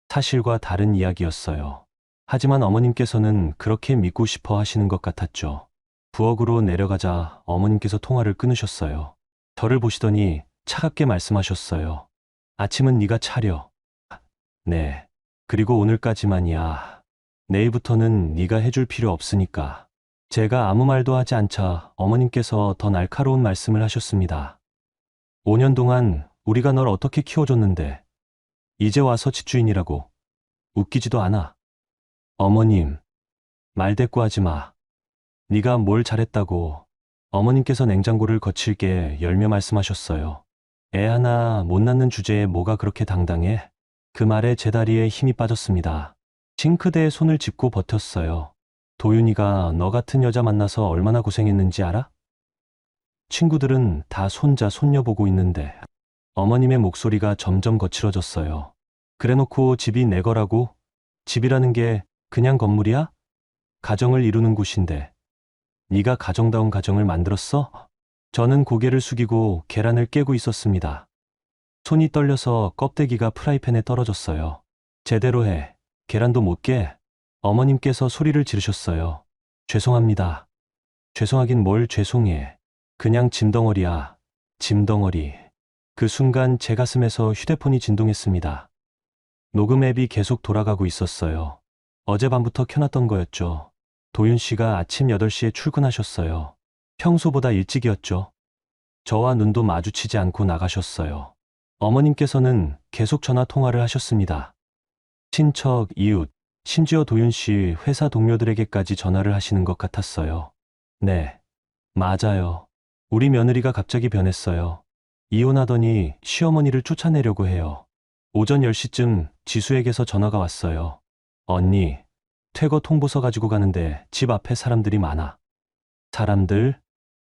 사실과 다른 이야기였어요. 하지만 어머님께서는 그렇게 믿고 싶어 하시는 것 같았죠. 부엌으로 내려가자 어머님께서 통화를 끊으셨어요. 저를 보시더니 차갑게 말씀하셨어요. 아침은 네가 차려. 네. 그리고 오늘까지만이야. 내일부터는 네가 해줄 필요 없으니까. 제가 아무 말도 하지 않자 어머님께서 더 날카로운 말씀을 하셨습니다. 5년 동안 우리가 널 어떻게 키워줬는데 이제 와서 집주인이라고. 웃기지도 않아. 어머님, 말대꾸하지 마. 네가 뭘 잘했다고. 어머님께서 냉장고를 거칠게 열며 말씀하셨어요. 애 하나 못 낳는 주제에 뭐가 그렇게 당당해? 그 말에 제 다리에 힘이 빠졌습니다. 싱크대에 손을 짚고 버텼어요. 도윤이가 너 같은 여자 만나서 얼마나 고생했는지 알아? 친구들은 다 손자, 손녀 보고 있는데. 어머님의 목소리가 점점 거칠어졌어요. 그래놓고 집이 내 거라고? 집이라는 게 그냥 건물이야? 가정을 이루는 곳인데. 네가 가정다운 가정을 만들었어? 저는 고개를 숙이고 계란을 깨고 있었습니다. 손이 떨려서 껍데기가 프라이팬에 떨어졌어요. 제대로 해. 계란도 못 깨. 어머님께서 소리를 지르셨어요. 죄송합니다. 죄송하긴 뭘 죄송해. 그냥 짐덩어리야. 짐덩어리. 그 순간 제 가슴에서 휴대폰이 진동했습니다. 녹음 앱이 계속 돌아가고 있었어요. 어젯밤부터 켜놨던 거였죠. 도윤 씨가 아침 8시에 출근하셨어요. 평소보다 일찍이었죠. 저와 눈도 마주치지 않고 나가셨어요. 어머님께서는 계속 전화 통화를 하셨습니다. 친척, 이웃, 심지어 도윤 씨 회사 동료들에게까지 전화를 하시는 것 같았어요. 네, 맞아요. 우리 며느리가 갑자기 변했어요. 이혼하더니 시어머니를 쫓아내려고 해요. 오전 10시쯤 지수에게서 전화가 왔어요. 언니, 퇴거 통보서 가지고 가는데 집 앞에 사람들이 많아. 사람들?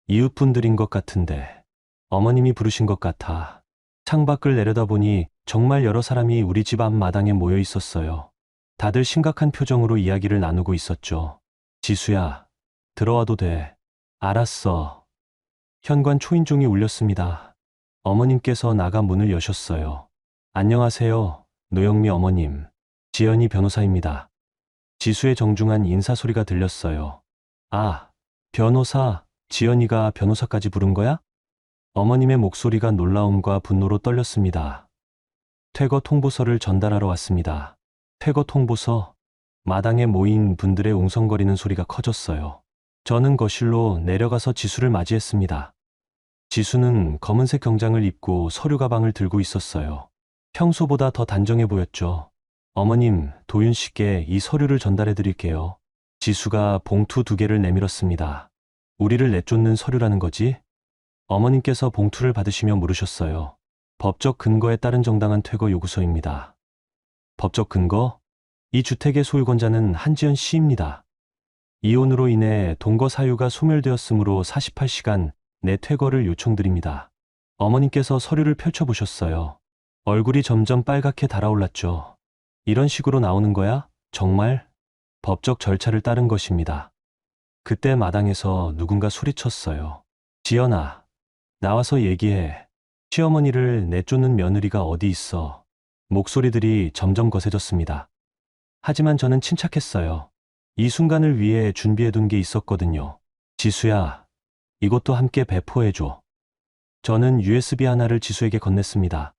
이웃분들인 것 같은데. 어머님이 부르신 것 같아. 창밖을 내려다보니 정말 여러 사람이 우리 집 앞마당에 모여 있었어요. 다들 심각한 표정으로 이야기를 나누고 있었죠. 지수야, 들어와도 돼. 알았어. 현관 초인종이 울렸습니다. 어머님께서 나가 문을 여셨어요. 안녕하세요, 노영미 어머님. 지연이 변호사입니다. 지수의 정중한 인사 소리가 들렸어요. 아, 변호사, 지연이가 변호사까지 부른 거야? 어머님의 목소리가 놀라움과 분노로 떨렸습니다. 퇴거 통보서를 전달하러 왔습니다. 퇴거 통보서. 마당에 모인 분들의 웅성거리는 소리가 커졌어요. 저는 거실로 내려가서 지수를 맞이했습니다. 지수는 검은색 경장을 입고 서류 가방을 들고 있었어요. 평소보다 더 단정해 보였죠. 어머님, 도윤 씨께 이 서류를 전달해 드릴게요. 지수가 봉투 2개를 내밀었습니다. 우리를 내쫓는 서류라는 거지? 어머님께서 봉투를 받으시며 물으셨어요. 법적 근거에 따른 정당한 퇴거 요구서입니다. 법적 근거? 이 주택의 소유권자는 한지연 씨입니다. 이혼으로 인해 동거 사유가 소멸되었으므로 48시간 내 퇴거를 요청드립니다. 어머님께서 서류를 펼쳐보셨어요. 얼굴이 점점 빨갛게 달아올랐죠. 이런 식으로 나오는 거야? 정말? 법적 절차를 따른 것입니다. 그때 마당에서 누군가 소리쳤어요. 지연아, 나와서 얘기해. 시어머니를 내쫓는 며느리가 어디 있어. 목소리들이 점점 거세졌습니다. 하지만 저는 침착했어요. 이 순간을 위해 준비해둔 게 있었거든요. 지수야, 이것도 함께 배포해줘. 저는 USB 하나를 지수에게 건넸습니다.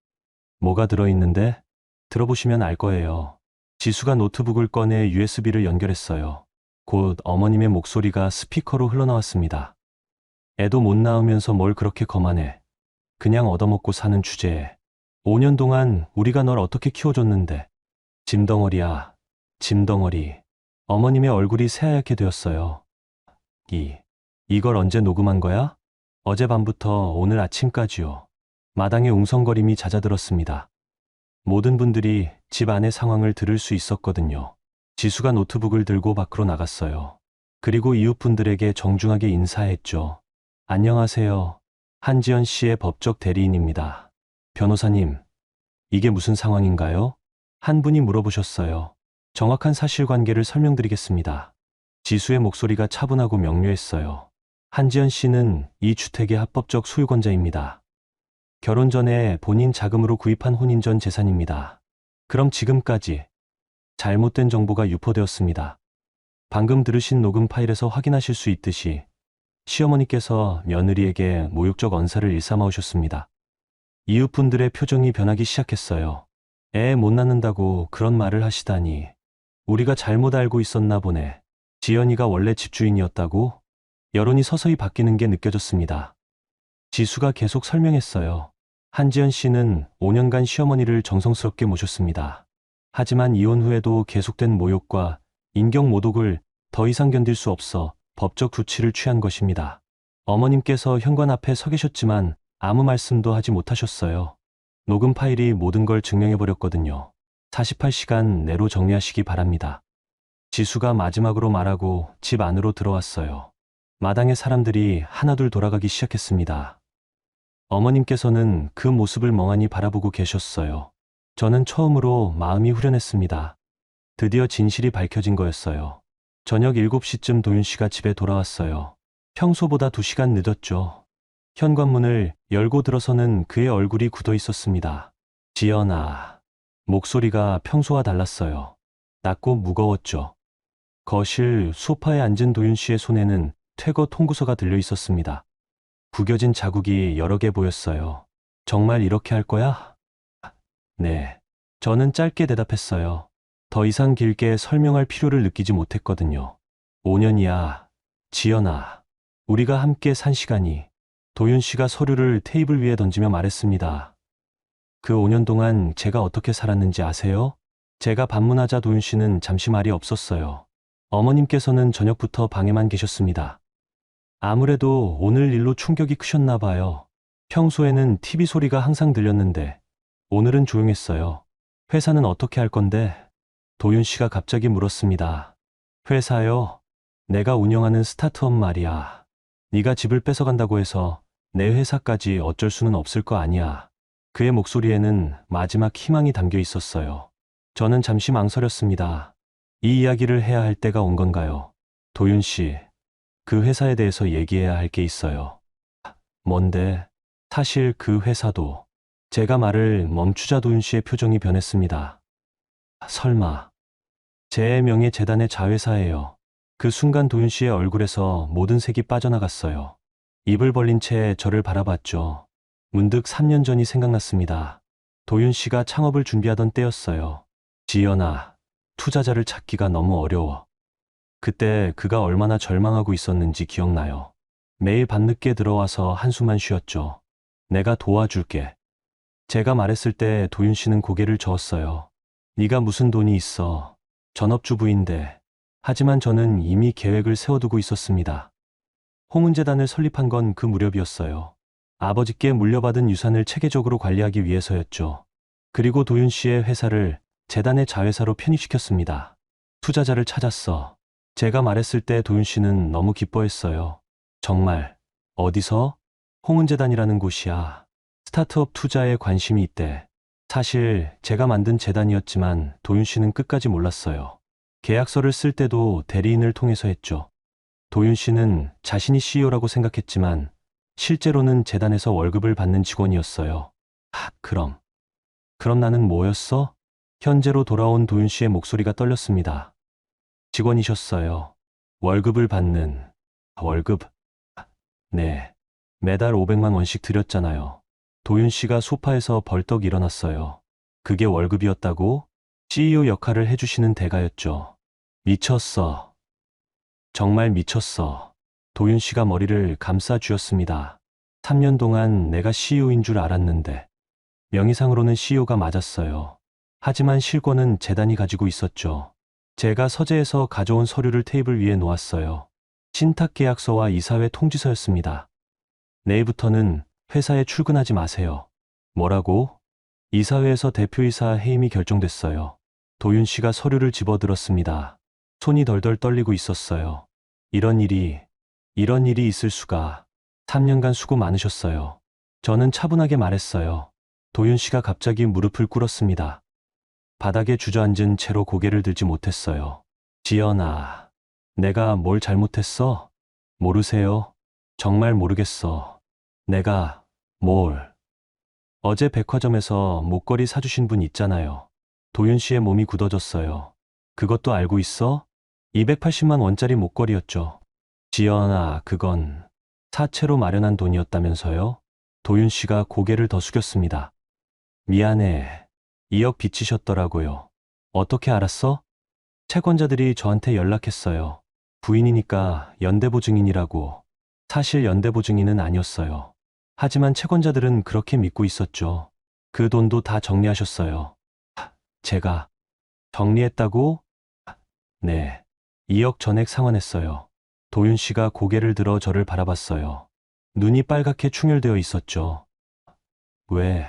뭐가 들어있는데? 들어보시면 알 거예요. 지수가 노트북을 꺼내 USB를 연결했어요. 곧 어머님의 목소리가 스피커로 흘러나왔습니다. 애도 못 낳으면서 뭘 그렇게 거만해. 그냥 얻어먹고 사는 주제에. 5년 동안 우리가 널 어떻게 키워줬는데. 짐덩어리야, 짐덩어리. 어머님의 얼굴이 새하얗게 되었어요. 이걸 언제 녹음한 거야? 어젯밤부터 오늘 아침까지요. 마당에 웅성거림이 잦아들었습니다. 모든 분들이 집 안의 상황을 들을 수 있었거든요. 지수가 노트북을 들고 밖으로 나갔어요. 그리고 이웃분들에게 정중하게 인사했죠. 안녕하세요. 한지연 씨의 법적 대리인입니다. 변호사님, 이게 무슨 상황인가요? 한 분이 물어보셨어요. 정확한 사실관계를 설명드리겠습니다. 지수의 목소리가 차분하고 명료했어요. 한지연 씨는 이 주택의 합법적 소유권자입니다. 결혼 전에 본인 자금으로 구입한 혼인 전 재산입니다. 그럼 지금까지 잘못된 정보가 유포되었습니다. 방금 들으신 녹음 파일에서 확인하실 수 있듯이 시어머니께서 며느리에게 모욕적 언사를 일삼아오셨습니다. 이웃분들의 표정이 변하기 시작했어요. 애 못 낳는다고 그런 말을 하시다니. 우리가 잘못 알고 있었나 보네. 지연이가 원래 집주인이었다고? 여론이 서서히 바뀌는 게 느껴졌습니다. 지수가 계속 설명했어요. 한지연 씨는 5년간 시어머니를 정성스럽게 모셨습니다. 하지만 이혼 후에도 계속된 모욕과 인격 모독을 더 이상 견딜 수 없어 법적 조치를 취한 것입니다. 어머님께서 현관 앞에 서 계셨지만 아무 말씀도 하지 못하셨어요. 녹음 파일이 모든 걸 증명해버렸거든요. 48시간 내로 정리하시기 바랍니다. 지수가 마지막으로 말하고 집 안으로 들어왔어요. 마당의 사람들이 하나둘 돌아가기 시작했습니다. 어머님께서는 그 모습을 멍하니 바라보고 계셨어요. 저는 처음으로 마음이 후련했습니다. 드디어 진실이 밝혀진 거였어요. 저녁 7시쯤 도윤 씨가 집에 돌아왔어요. 평소보다 2시간 늦었죠. 현관문을 열고 들어서는 그의 얼굴이 굳어 있었습니다. 지연아. 목소리가 평소와 달랐어요. 낮고 무거웠죠. 거실 소파에 앉은 도윤 씨의 손에는 퇴거 통구서가 들려 있었습니다. 구겨진 자국이 여러 개 보였어요. 정말 이렇게 할 거야? 네. 저는 짧게 대답했어요. 더 이상 길게 설명할 필요를 느끼지 못했거든요. 5년이야. 지연아. 우리가 함께 산 시간이. 도윤 씨가 서류를 테이블 위에 던지며 말했습니다. 그 5년 동안 제가 어떻게 살았는지 아세요? 제가 방문하자 도윤 씨는 잠시 말이 없었어요. 어머님께서는 저녁부터 방에만 계셨습니다. 아무래도 오늘 일로 충격이 크셨나 봐요. 평소에는 TV 소리가 항상 들렸는데 오늘은 조용했어요. 회사는 어떻게 할 건데? 도윤 씨가 갑자기 물었습니다. 회사요? 내가 운영하는 스타트업 말이야. 네가 집을 뺏어간다고 해서 내 회사까지 어쩔 수는 없을 거 아니야. 그의 목소리에는 마지막 희망이 담겨 있었어요. 저는 잠시 망설였습니다. 이 이야기를 해야 할 때가 온 건가요? 도윤 씨, 그 회사에 대해서 얘기해야 할 게 있어요. 뭔데? 사실 그 회사도. 제가 말을 멈추자 도윤 씨의 표정이 변했습니다. 설마. 제 명의 재단의 자회사예요. 그 순간 도윤 씨의 얼굴에서 모든 색이 빠져나갔어요. 입을 벌린 채 저를 바라봤죠. 문득 3년 전이 생각났습니다. 도윤 씨가 창업을 준비하던 때였어요. 지연아, 투자자를 찾기가 너무 어려워. 그때 그가 얼마나 절망하고 있었는지 기억나요. 매일 밤늦게 들어와서 한숨만 쉬었죠. 내가 도와줄게. 제가 말했을 때 도윤 씨는 고개를 저었어요. 네가 무슨 돈이 있어. 전업주부인데. 하지만 저는 이미 계획을 세워두고 있었습니다. 홍은재단을 설립한 건 그 무렵이었어요. 아버지께 물려받은 유산을 체계적으로 관리하기 위해서였죠. 그리고 도윤 씨의 회사를 재단의 자회사로 편입시켰습니다. 투자자를 찾았어. 제가 말했을 때 도윤 씨는 너무 기뻐했어요. 정말. 어디서? 홍은재단이라는 곳이야. 스타트업 투자에 관심이 있대. 사실 제가 만든 재단이었지만 도윤 씨는 끝까지 몰랐어요. 계약서를 쓸 때도 대리인을 통해서 했죠. 도윤 씨는 자신이 CEO라고 생각했지만 실제로는 재단에서 월급을 받는 직원이었어요. 그럼 나는 뭐였어? 현재로 돌아온 도윤 씨의 목소리가 떨렸습니다. 직원이셨어요. 월급을 받는. 월급? 네. 매달 500만 원씩 드렸잖아요. 도윤 씨가 소파에서 벌떡 일어났어요. 그게 월급이었다고? CEO 역할을 해주시는 대가였죠. 미쳤어. 정말 미쳤어. 도윤 씨가 머리를 감싸 쥐었습니다. 3년 동안 내가 CEO인 줄 알았는데. 명의상으로는 CEO가 맞았어요. 하지만 실권은 재단이 가지고 있었죠. 제가 서재에서 가져온 서류를 테이블 위에 놓았어요. 신탁계약서와 이사회 통지서였습니다. 내일부터는 회사에 출근하지 마세요. 뭐라고? 이사회에서 대표이사 해임이 결정됐어요. 도윤 씨가 서류를 집어들었습니다. 손이 덜덜 떨리고 있었어요. 이런 일이 있을 수가. 3년간 수고 많으셨어요. 저는 차분하게 말했어요. 도윤 씨가 갑자기 무릎을 꿇었습니다. 바닥에 주저앉은 채로 고개를 들지 못했어요. 지연아, 내가 뭘 잘못했어? 모르세요? 정말 모르겠어. 내가 뭘? 어제 백화점에서 목걸이 사주신 분 있잖아요. 도윤 씨의 몸이 굳어졌어요. 그것도 알고 있어? 280만 원짜리 목걸이였죠. 지연아, 그건 사채로 마련한 돈이었다면서요? 도윤 씨가 고개를 더 숙였습니다. 미안해. 2억 빚지셨더라고요. 어떻게 알았어? 채권자들이 저한테 연락했어요. 부인이니까 연대보증인이라고. 사실 연대보증인은 아니었어요. 하지만 채권자들은 그렇게 믿고 있었죠. 그 돈도 다 정리하셨어요. 제가 정리했다고? 네. 2억 전액 상환했어요. 도윤 씨가 고개를 들어 저를 바라봤어요. 눈이 빨갛게 충혈되어 있었죠. 왜?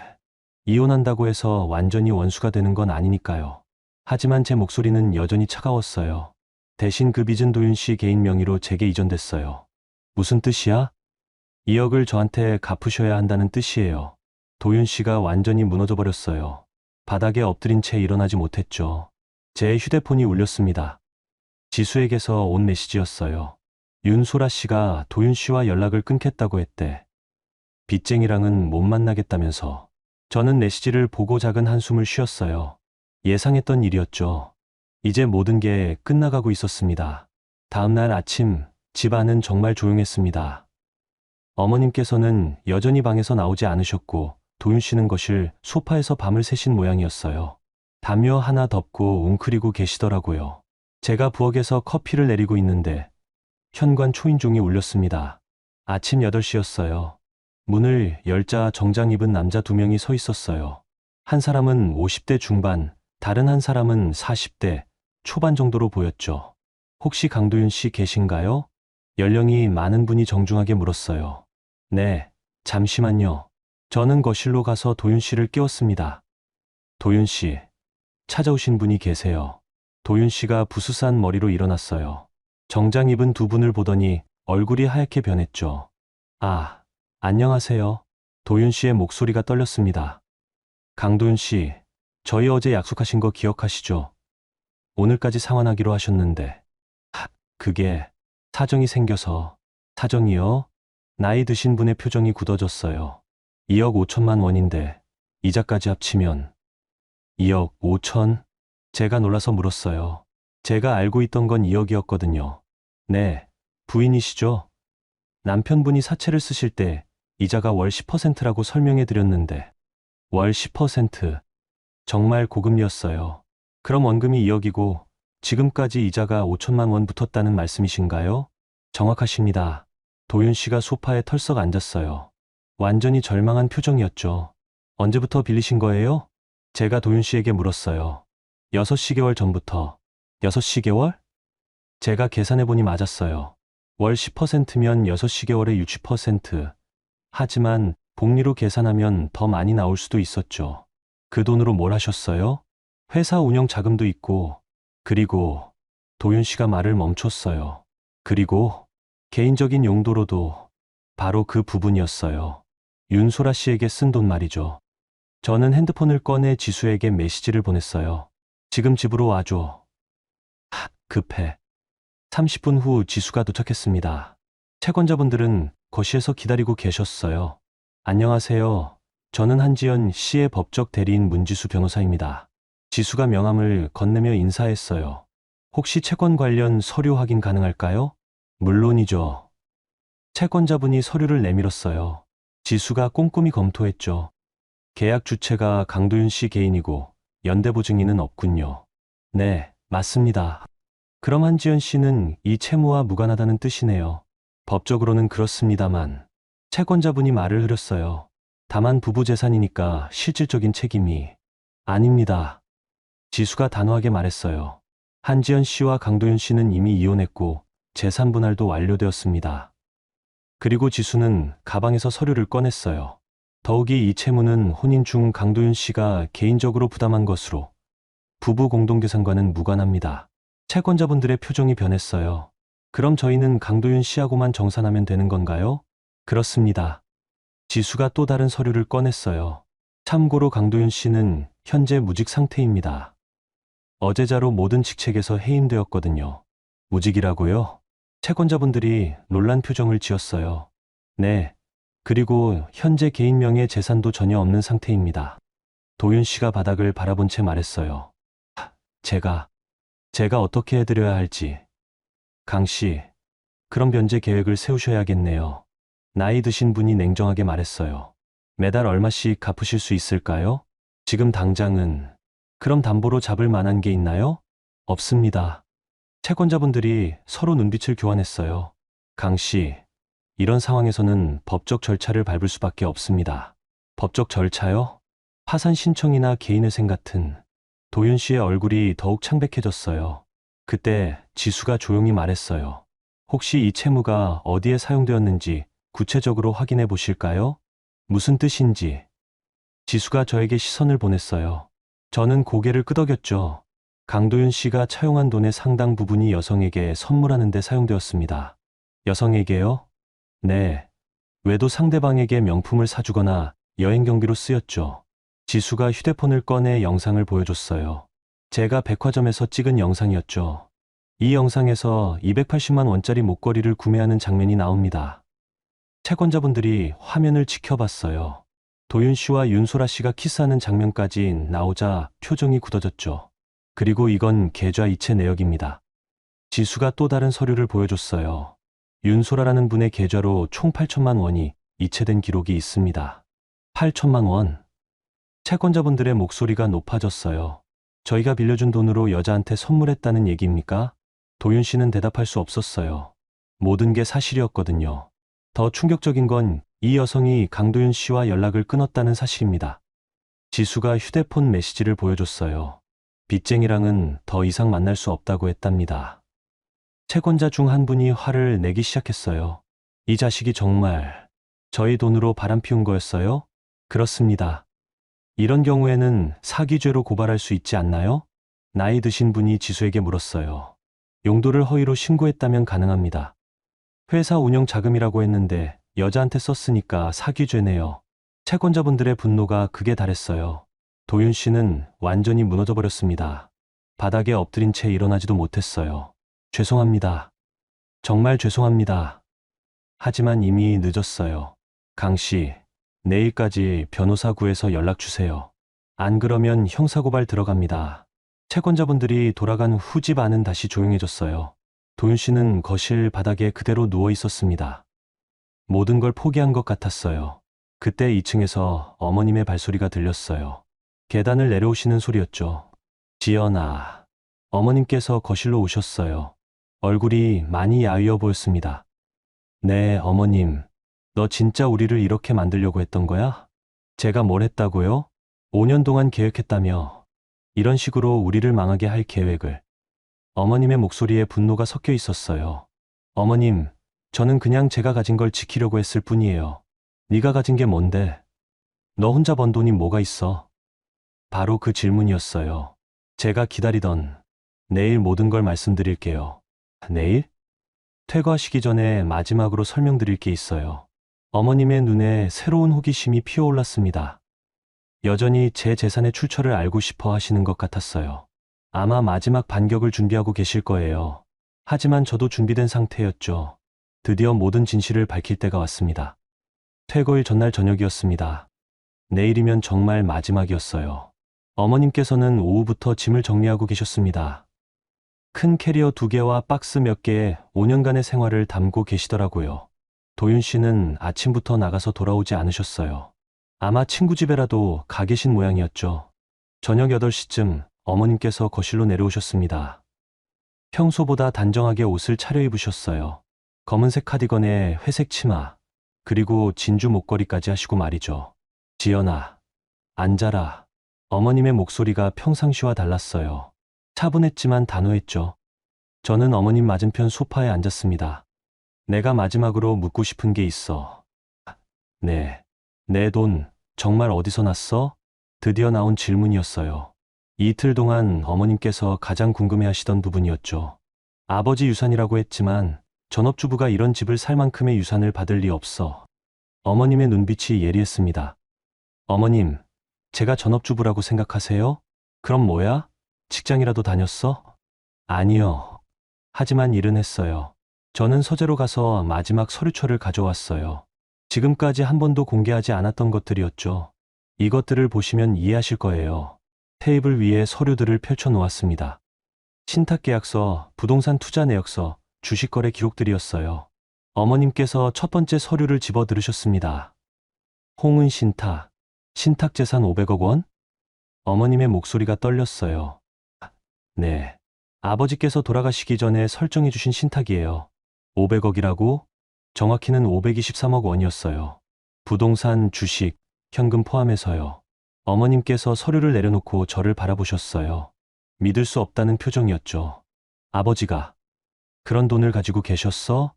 이혼한다고 해서 완전히 원수가 되는 건 아니니까요. 하지만 제 목소리는 여전히 차가웠어요. 대신 그 빚은 도윤 씨 개인 명의로 제게 이전됐어요. 무슨 뜻이야? 2억을 저한테 갚으셔야 한다는 뜻이에요. 도윤 씨가 완전히 무너져 버렸어요. 바닥에 엎드린 채 일어나지 못했죠. 제 휴대폰이 울렸습니다. 지수에게서 온 메시지였어요. 윤소라 씨가 도윤 씨와 연락을 끊겠다고 했대. 빚쟁이랑은 못 만나겠다면서. 저는 메시지를 보고 작은 한숨을 쉬었어요. 예상했던 일이었죠. 이제 모든 게 끝나가고 있었습니다. 다음 날 아침, 집 안은 정말 조용했습니다. 어머님께서는 여전히 방에서 나오지 않으셨고, 도윤 씨는 거실 소파에서 밤을 새신 모양이었어요. 담요 하나 덮고 웅크리고 계시더라고요. 제가 부엌에서 커피를 내리고 있는데 현관 초인종이 울렸습니다. 아침 8시였어요. 문을 열자 정장 입은 남자 2명이 서 있었어요. 한 사람은 50대 중반, 다른 한 사람은 40대 초반 정도로 보였죠. 혹시 강도윤 씨 계신가요? 연령이 많은 분이 정중하게 물었어요. 네, 잠시만요. 저는 거실로 가서 도윤 씨를 깨웠습니다. 도윤 씨, 찾아오신 분이 계세요. 도윤 씨가 부스스한 머리로 일어났어요. 정장 입은 2분을 보더니 얼굴이 하얗게 변했죠. 아, 안녕하세요. 도윤 씨의 목소리가 떨렸습니다. 강도윤 씨, 저희 어제 약속하신 거 기억하시죠? 오늘까지 상환하기로 하셨는데. 그게 사정이 생겨서. 사정이요? 나이 드신 분의 표정이 굳어졌어요. 2억 5천만 원인데 이자까지 합치면 2억 5천? 제가 놀라서 물었어요. 제가 알고 있던 건 2억이었거든요. 네, 부인이시죠? 남편분이 사채를 쓰실 때 이자가 월 10%라고 설명해 드렸는데 월 10%? 정말 고금리였어요. 그럼 원금이 2억이고 지금까지 이자가 5천만 원 붙었다는 말씀이신가요? 정확하십니다. 도윤 씨가 소파에 털썩 앉았어요. 완전히 절망한 표정이었죠. 언제부터 빌리신 거예요? 제가 도윤 씨에게 물었어요. 6시개월 전부터. 6시개월? 제가 계산해보니 맞았어요. 월 10%면 6시개월에 60%. 하지만 복리로 계산하면 더 많이 나올 수도 있었죠. 그 돈으로 뭘 하셨어요? 회사 운영 자금도 있고, 그리고 도윤 씨가 말을 멈췄어요. 그리고 개인적인 용도로도 바로 그 부분이었어요. 윤소라 씨에게 쓴 돈 말이죠. 저는 핸드폰을 꺼내 지수에게 메시지를 보냈어요. 지금 집으로 와줘. 급해. 30분 후 지수가 도착했습니다. 채권자분들은 거실에서 기다리고 계셨어요. 안녕하세요. 저는 한지연 씨의 법적 대리인 문지수 변호사입니다. 지수가 명함을 건네며 인사했어요. 혹시 채권 관련 서류 확인 가능할까요? 물론이죠. 채권자분이 서류를 내밀었어요. 지수가 꼼꼼히 검토했죠. 계약 주체가 강도윤 씨 개인이고 연대보증인은 없군요. 네, 맞습니다. 그럼 한지연 씨는 이 채무와 무관하다는 뜻이네요. 법적으로는 그렇습니다만. 채권자분이 말을 흐렸어요. 다만 부부 재산이니까 실질적인 책임이. 아닙니다. 지수가 단호하게 말했어요. 한지연 씨와 강도윤 씨는 이미 이혼했고 재산 분할도 완료되었습니다. 그리고 지수는 가방에서 서류를 꺼냈어요. 더욱이 이 채무는 혼인 중 강도윤 씨가 개인적으로 부담한 것으로 부부 공동계산과는 무관합니다. 채권자분들의 표정이 변했어요. 그럼 저희는 강도윤 씨하고만 정산하면 되는 건가요? 그렇습니다. 지수가 또 다른 서류를 꺼냈어요. 참고로 강도윤 씨는 현재 무직 상태입니다. 어제자로 모든 직책에서 해임되었거든요. 무직이라고요? 채권자분들이 놀란 표정을 지었어요. 네. 그리고 현재 개인 명의 재산도 전혀 없는 상태입니다. 도윤 씨가 바닥을 바라본 채 말했어요. 제가 어떻게 해드려야 할지. 강 씨, 그럼 변제 계획을 세우셔야겠네요. 나이 드신 분이 냉정하게 말했어요. 매달 얼마씩 갚으실 수 있을까요? 지금 당장은. 그럼 담보로 잡을 만한 게 있나요? 없습니다. 채권자분들이 서로 눈빛을 교환했어요. 강 씨, 이런 상황에서는 법적 절차를 밟을 수밖에 없습니다. 법적 절차요? 파산 신청이나 개인회생 같은. 도윤 씨의 얼굴이 더욱 창백해졌어요. 그때 지수가 조용히 말했어요. 혹시 이 채무가 어디에 사용되었는지 구체적으로 확인해 보실까요? 무슨 뜻인지. 지수가 저에게 시선을 보냈어요. 저는 고개를 끄덕였죠. 강도윤 씨가 차용한 돈의 상당 부분이 여성에게 선물하는 데 사용되었습니다. 여성에게요? 네. 외도 상대방에게 명품을 사주거나 여행 경비로 쓰였죠. 지수가 휴대폰을 꺼내 영상을 보여줬어요. 제가 백화점에서 찍은 영상이었죠. 이 영상에서 280만 원짜리 목걸이를 구매하는 장면이 나옵니다. 채권자분들이 화면을 지켜봤어요. 도윤 씨와 윤소라 씨가 키스하는 장면까지 나오자 표정이 굳어졌죠. 그리고 이건 계좌 이체 내역입니다. 지수가 또 다른 서류를 보여줬어요. 윤소라라는 분의 계좌로 총 8천만 원이 이체된 기록이 있습니다. 8천만 원. 채권자분들의 목소리가 높아졌어요. 저희가 빌려준 돈으로 여자한테 선물했다는 얘기입니까? 도윤 씨는 대답할 수 없었어요. 모든 게 사실이었거든요. 더 충격적인 건 이 여성이 강도윤 씨와 연락을 끊었다는 사실입니다. 지수가 휴대폰 메시지를 보여줬어요. 빚쟁이랑은 더 이상 만날 수 없다고 했답니다. 채권자 중 한 분이 화를 내기 시작했어요. 이 자식이 정말 저희 돈으로 바람 피운 거였어요? 그렇습니다. 이런 경우에는 사기죄로 고발할 수 있지 않나요? 나이 드신 분이 지수에게 물었어요. 용도를 허위로 신고했다면 가능합니다. 회사 운영 자금이라고 했는데 여자한테 썼으니까 사기죄네요. 채권자분들의 분노가 극에 달했어요. 도윤 씨는 완전히 무너져 버렸습니다. 바닥에 엎드린 채 일어나지도 못했어요. 죄송합니다. 정말 죄송합니다. 하지만 이미 늦었어요. 강 씨, 내일까지 변호사 구해서 연락 주세요. 안 그러면 형사고발 들어갑니다. 채권자분들이 돌아간 후 집 안은 다시 조용해졌어요. 도윤 씨는 거실 바닥에 그대로 누워 있었습니다. 모든 걸 포기한 것 같았어요. 그때 2층에서 어머님의 발소리가 들렸어요. 계단을 내려오시는 소리였죠. 지연아, 어머님께서 거실로 오셨어요. 얼굴이 많이 야위어 보였습니다. 네, 어머님. 너 진짜 우리를 이렇게 만들려고 했던 거야? 제가 뭘 했다고요? 5년 동안 계획했다며. 이런 식으로 우리를 망하게 할 계획을. 어머님의 목소리에 분노가 섞여 있었어요. 어머님, 저는 그냥 제가 가진 걸 지키려고 했을 뿐이에요. 네가 가진 게 뭔데? 너 혼자 번 돈이 뭐가 있어? 바로 그 질문이었어요. 제가 기다리던 내일 모든 걸 말씀드릴게요. 내일? 퇴거하시기 전에 마지막으로 설명드릴 게 있어요. 어머님의 눈에 새로운 호기심이 피어올랐습니다. 여전히 제 재산의 출처를 알고 싶어 하시는 것 같았어요. 아마 마지막 반격을 준비하고 계실 거예요. 하지만 저도 준비된 상태였죠. 드디어 모든 진실을 밝힐 때가 왔습니다. 퇴거일 전날 저녁이었습니다. 내일이면 정말 마지막이었어요. 어머님께서는 오후부터 짐을 정리하고 계셨습니다. 큰 캐리어 2개와 박스 몇 개에 5년간의 생활을 담고 계시더라고요. 도윤 씨는 아침부터 나가서 돌아오지 않으셨어요. 아마 친구 집에라도 가 계신 모양이었죠. 저녁 8시쯤 어머님께서 거실로 내려오셨습니다. 평소보다 단정하게 옷을 차려입으셨어요. 검은색 카디건에 회색 치마, 그리고 진주 목걸이까지 하시고 말이죠. 지연아, 앉아라. 어머님의 목소리가 평상시와 달랐어요. 차분했지만 단호했죠. 저는 어머님 맞은편 소파에 앉았습니다. 내가 마지막으로 묻고 싶은 게 있어. 네. 내 돈 정말 어디서 났어? 드디어 나온 질문이었어요. 이틀 동안 어머님께서 가장 궁금해하시던 부분이었죠. 아버지 유산이라고 했지만 전업주부가 이런 집을 살 만큼의 유산을 받을 리 없어. 어머님의 눈빛이 예리했습니다. 어머님, 제가 전업주부라고 생각하세요? 그럼 뭐야? 직장이라도 다녔어? 아니요. 하지만 일은 했어요. 저는 서재로 가서 마지막 서류처를 가져왔어요. 지금까지 한 번도 공개하지 않았던 것들이었죠. 이것들을 보시면 이해하실 거예요. 테이블 위에 서류들을 펼쳐 놓았습니다. 신탁계약서, 부동산 투자 내역서, 주식거래 기록들이었어요. 어머님께서 첫 번째 서류를 집어 들으셨습니다. 홍은 신탁, 신탁재산 500억 원? 어머님의 목소리가 떨렸어요. 네. 아버지께서 돌아가시기 전에 설정해 주신 신탁이에요. 500억이라고? 정확히는 523억 원이었어요. 부동산, 주식, 현금 포함해서요. 어머님께서 서류를 내려놓고 저를 바라보셨어요. 믿을 수 없다는 표정이었죠. 아버지가 그런 돈을 가지고 계셨어?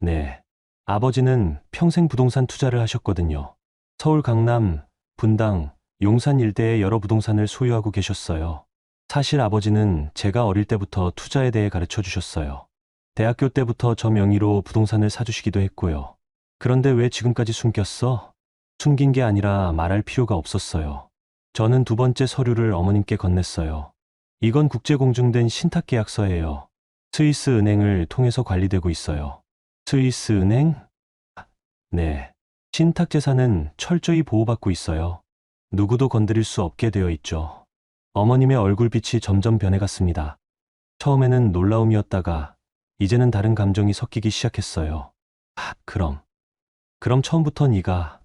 네. 아버지는 평생 부동산 투자를 하셨거든요. 서울 강남, 분당, 용산 일대의 여러 부동산을 소유하고 계셨어요. 사실 아버지는 제가 어릴 때부터 투자에 대해 가르쳐 주셨어요. 대학교 때부터 저 명의로 부동산을 사주시기도 했고요. 그런데 왜 지금까지 숨겼어? 숨긴 게 아니라 말할 필요가 없었어요. 저는 두 번째 서류를 어머님께 건넸어요. 이건 국제공증된 신탁계약서예요. 스위스 은행을 통해서 관리되고 있어요. 스위스 은행? 네. 신탁재산은 철저히 보호받고 있어요. 누구도 건드릴 수 없게 되어 있죠. 어머님의 얼굴빛이 점점 변해갔습니다. 처음에는 놀라움이었다가 이제는 다른 감정이 섞이기 시작했어요. 그럼 처음부터 네가...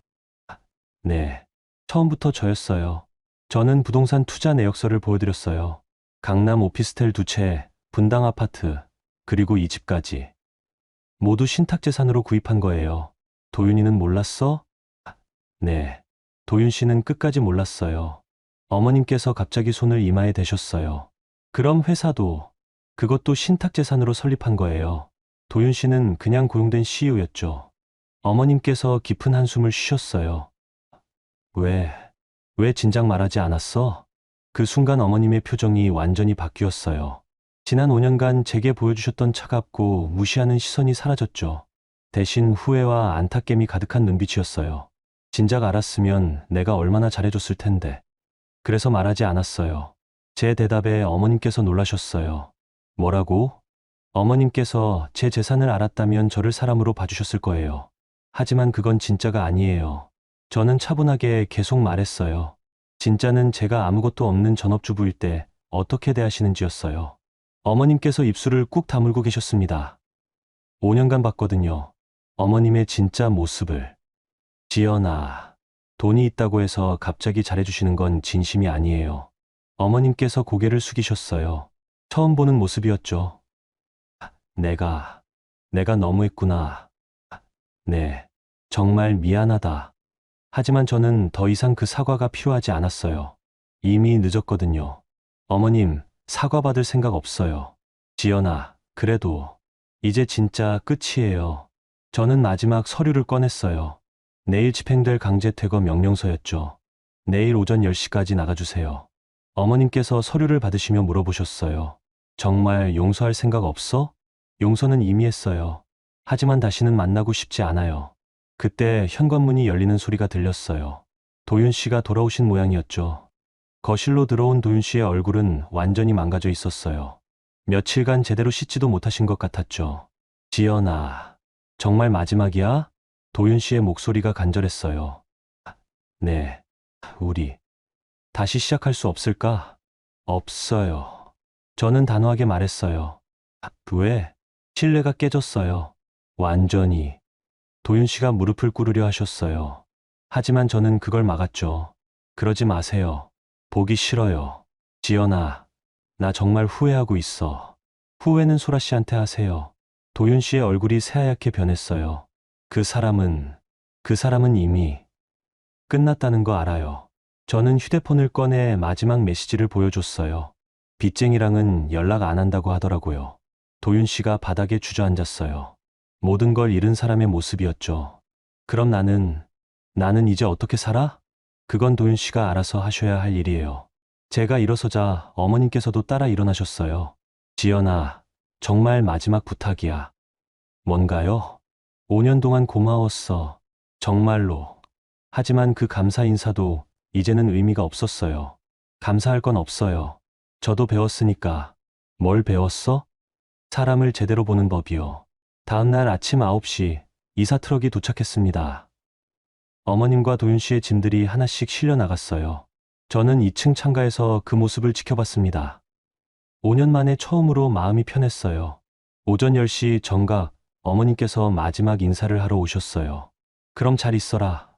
네, 처음부터 저였어요. 저는 부동산 투자 내역서를 보여드렸어요. 강남 오피스텔 2채, 분당 아파트, 그리고 이 집까지. 모두 신탁재산으로 구입한 거예요. 도윤이는 몰랐어? 네, 도윤 씨는 끝까지 몰랐어요. 어머님께서 갑자기 손을 이마에 대셨어요. 그럼 회사도, 그것도 신탁재산으로 설립한 거예요. 도윤 씨는 그냥 고용된 CEO였죠. 어머님께서 깊은 한숨을 쉬셨어요. 왜 진작 말하지 않았어? 그 순간 어머님의 표정이 완전히 바뀌었어요. 지난 5년간 제게 보여주셨던 차갑고 무시하는 시선이 사라졌죠. 대신 후회와 안타깹이 가득한 눈빛이었어요. 진작 알았으면 내가 얼마나 잘해줬을 텐데. 그래서 말하지 않았어요. 제 대답에 어머님께서 놀라셨어요. 뭐라고? 어머님께서 제 재산을 알았다면 저를 사람으로 봐주셨을 거예요. 하지만 그건 진짜가 아니에요. 저는 차분하게 계속 말했어요. 진짜는 제가 아무것도 없는 전업주부일 때 어떻게 대하시는지였어요. 어머님께서 입술을 꾹 다물고 계셨습니다. 5년간 봤거든요. 어머님의 진짜 모습을. 지연아, 돈이 있다고 해서 갑자기 잘해주시는 건 진심이 아니에요. 어머님께서 고개를 숙이셨어요. 처음 보는 모습이었죠. 내가 너무했구나. 네, 정말 미안하다. 하지만 저는 더 이상 그 사과가 필요하지 않았어요. 이미 늦었거든요. 어머님, 사과받을 생각 없어요. 지연아, 그래도 이제 진짜 끝이에요. 저는 마지막 서류를 꺼냈어요. 내일 집행될 강제퇴거 명령서였죠. 내일 오전 10시까지 나가주세요. 어머님께서 서류를 받으시며 물어보셨어요. 정말 용서할 생각 없어? 용서는 이미 했어요. 하지만 다시는 만나고 싶지 않아요. 그때 현관문이 열리는 소리가 들렸어요. 도윤 씨가 돌아오신 모양이었죠. 거실로 들어온 도윤 씨의 얼굴은 완전히 망가져 있었어요. 며칠간 제대로 씻지도 못하신 것 같았죠. 지연아, 정말 마지막이야? 도윤 씨의 목소리가 간절했어요. 네, 우리 다시 시작할 수 없을까? 없어요. 저는 단호하게 말했어요. 왜? 신뢰가 깨졌어요. 완전히. 도윤 씨가 무릎을 꿇으려 하셨어요. 하지만 저는 그걸 막았죠. 그러지 마세요. 보기 싫어요. 지연아, 나 정말 후회하고 있어. 후회는 소라 씨한테 하세요. 도윤 씨의 얼굴이 새하얗게 변했어요. 그 사람은 이미 끝났다는 거 알아요. 저는 휴대폰을 꺼내 마지막 메시지를 보여줬어요. 빚쟁이랑은 연락 안 한다고 하더라고요. 도윤 씨가 바닥에 주저앉았어요. 모든 걸 잃은 사람의 모습이었죠. 그럼 나는 이제 어떻게 살아? 그건 도윤 씨가 알아서 하셔야 할 일이에요. 제가 일어서자 어머님께서도 따라 일어나셨어요. 지연아, 정말 마지막 부탁이야. 뭔가요? 5년 동안 고마웠어. 정말로. 하지만 그 감사 인사도 이제는 의미가 없었어요. 감사할 건 없어요. 저도 배웠으니까. 뭘 배웠어? 사람을 제대로 보는 법이요. 다음 날 아침 9시 이사 트럭이 도착했습니다. 어머님과 도윤 씨의 짐들이 하나씩 실려 나갔어요. 저는 2층 창가에서 그 모습을 지켜봤습니다. 5년 만에 처음으로 마음이 편했어요. 오전 10시 정각 어머님께서 마지막 인사를 하러 오셨어요. 그럼 잘 있어라.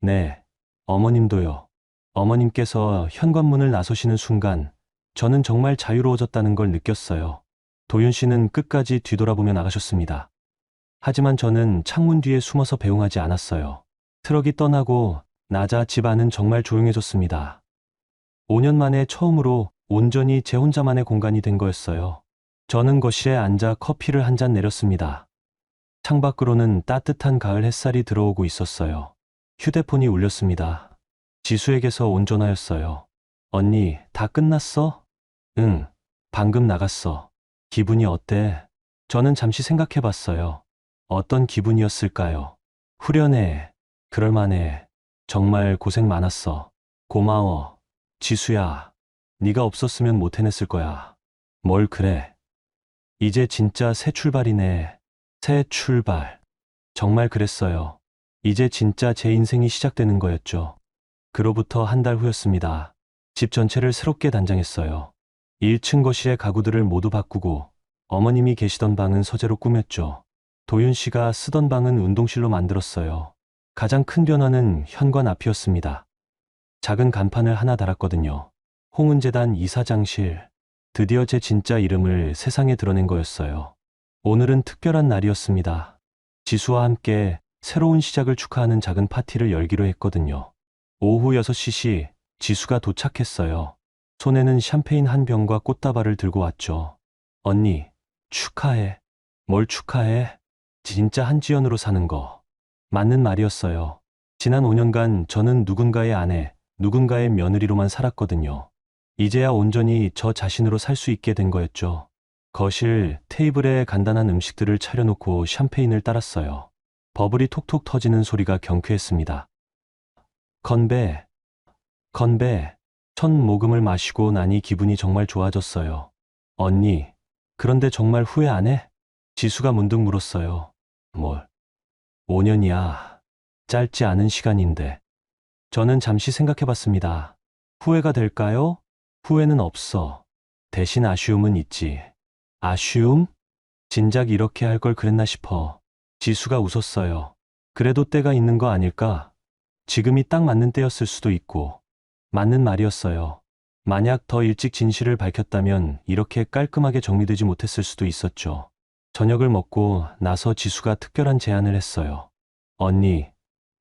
네, 어머님도요. 어머님께서 현관문을 나서시는 순간 저는 정말 자유로워졌다는 걸 느꼈어요. 도윤 씨는 끝까지 뒤돌아보며 나가셨습니다. 하지만 저는 창문 뒤에 숨어서 배웅하지 않았어요. 트럭이 떠나고 나자 집 안은 정말 조용해졌습니다. 5년 만에 처음으로 온전히 제 혼자만의 공간이 된 거였어요. 저는 거실에 앉아 커피를 한 잔 내렸습니다. 창밖으로는 따뜻한 가을 햇살이 들어오고 있었어요. 휴대폰이 울렸습니다. 지수에게서 온 전화였어요. 언니, 다 끝났어? 응, 방금 나갔어. 기분이 어때? 저는 잠시 생각해 봤어요. 어떤 기분이었을까요? 후련해. 그럴만해. 정말 고생 많았어. 고마워. 지수야. 네가 없었으면 못 해냈을 거야. 뭘 그래. 이제 진짜 새 출발이네. 새 출발. 정말 그랬어요. 이제 진짜 제 인생이 시작되는 거였죠. 그로부터 한 달 후였습니다. 집 전체를 새롭게 단장했어요. 1층 거실의 가구들을 모두 바꾸고 어머님이 계시던 방은 서재로 꾸몄죠. 도윤 씨가 쓰던 방은 운동실로 만들었어요. 가장 큰 변화는 현관 앞이었습니다. 작은 간판을 하나 달았거든요. 홍은재단 이사장실. 드디어 제 진짜 이름을 세상에 드러낸 거였어요. 오늘은 특별한 날이었습니다. 지수와 함께 새로운 시작을 축하하는 작은 파티를 열기로 했거든요. 오후 6시 지수가 도착했어요. 손에는 샴페인 한 병과 꽃다발을 들고 왔죠. 언니, 축하해. 뭘 축하해? 진짜 한지연으로 사는 거. 맞는 말이었어요. 지난 5년간 저는 누군가의 아내, 누군가의 며느리로만 살았거든요. 이제야 온전히 저 자신으로 살 수 있게 된 거였죠. 거실 테이블에 간단한 음식들을 차려놓고 샴페인을 따랐어요. 버블이 톡톡 터지는 소리가 경쾌했습니다. 건배, 건배. 첫 모금을 마시고 나니 기분이 정말 좋아졌어요. 언니, 그런데 정말 후회 안 해? 지수가 문득 물었어요. 뭘? 5년이야. 짧지 않은 시간인데. 저는 잠시 생각해 봤습니다. 후회가 될까요? 후회는 없어. 대신 아쉬움은 있지. 아쉬움? 진작 이렇게 할 걸 그랬나 싶어. 지수가 웃었어요. 그래도 때가 있는 거 아닐까? 지금이 딱 맞는 때였을 수도 있고. 맞는 말이었어요. 만약 더 일찍 진실을 밝혔다면 이렇게 깔끔하게 정리되지 못했을 수도 있었죠. 저녁을 먹고 나서 지수가 특별한 제안을 했어요. 언니,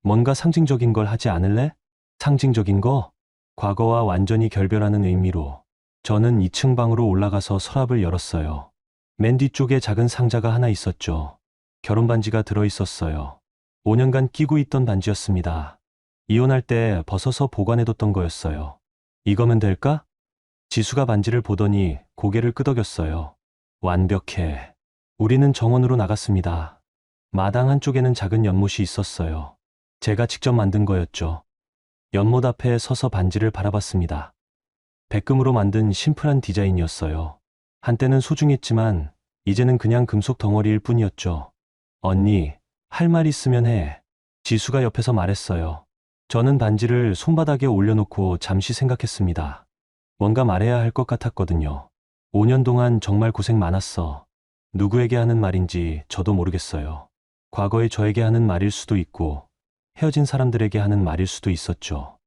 뭔가 상징적인 걸 하지 않을래? 상징적인 거? 과거와 완전히 결별하는 의미로. 저는 2층 방으로 올라가서 서랍을 열었어요. 맨 뒤쪽에 작은 상자가 하나 있었죠. 결혼 반지가 들어 있었어요. 5년간 끼고 있던 반지였습니다. 이혼할 때 벗어서 보관해뒀던 거였어요. 이거면 될까? 지수가 반지를 보더니 고개를 끄덕였어요. 완벽해. 우리는 정원으로 나갔습니다. 마당 한쪽에는 작은 연못이 있었어요. 제가 직접 만든 거였죠. 연못 앞에 서서 반지를 바라봤습니다. 백금으로 만든 심플한 디자인이었어요. 한때는 소중했지만 이제는 그냥 금속 덩어리일 뿐이었죠. 언니, 할 말 있으면 해. 지수가 옆에서 말했어요. 저는 반지를 손바닥에 올려놓고 잠시 생각했습니다. 뭔가 말해야 할 것 같았거든요. 5년 동안 정말 고생 많았어. 누구에게 하는 말인지 저도 모르겠어요. 과거의 저에게 하는 말일 수도 있고 헤어진 사람들에게 하는 말일 수도 있었죠.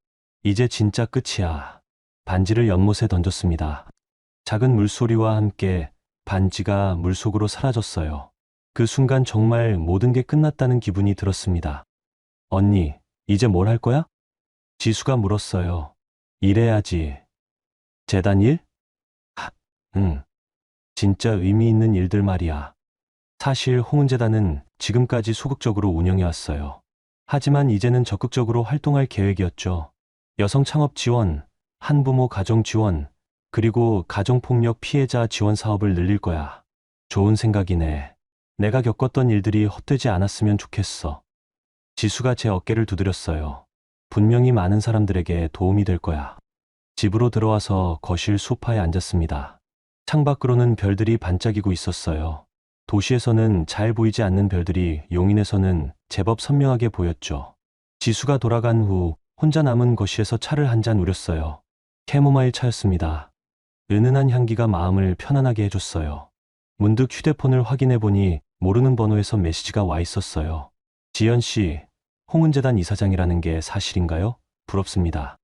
이제 진짜 끝이야. 반지를 연못에 던졌습니다. 작은 물소리와 함께 반지가 물속으로 사라졌어요. 그 순간 정말 모든 게 끝났다는 기분이 들었습니다. 언니, 이제 뭘 할 거야? 지수가 물었어요. 일해야지. 재단 일? 응. 진짜 의미 있는 일들 말이야. 사실 홍은재단은 지금까지 소극적으로 운영해왔어요. 하지만 이제는 적극적으로 활동할 계획이었죠. 여성 창업 지원, 한부모 가정 지원, 그리고 가정폭력 피해자 지원 사업을 늘릴 거야. 좋은 생각이네. 내가 겪었던 일들이 헛되지 않았으면 좋겠어. 지수가 제 어깨를 두드렸어요. 분명히 많은 사람들에게 도움이 될 거야. 집으로 들어와서 거실 소파에 앉았습니다. 창밖으로는 별들이 반짝이고 있었어요. 도시에서는 잘 보이지 않는 별들이 용인에서는 제법 선명하게 보였죠. 지수가 돌아간 후 혼자 남은 거실에서 차를 한 잔 우렸어요. 캐모마일 차였습니다. 은은한 향기가 마음을 편안하게 해줬어요. 문득 휴대폰을 확인해 보니 모르는 번호에서 메시지가 와 있었어요. 지연 씨, 홍은재단 이사장이라는 게 사실인가요? 부럽습니다.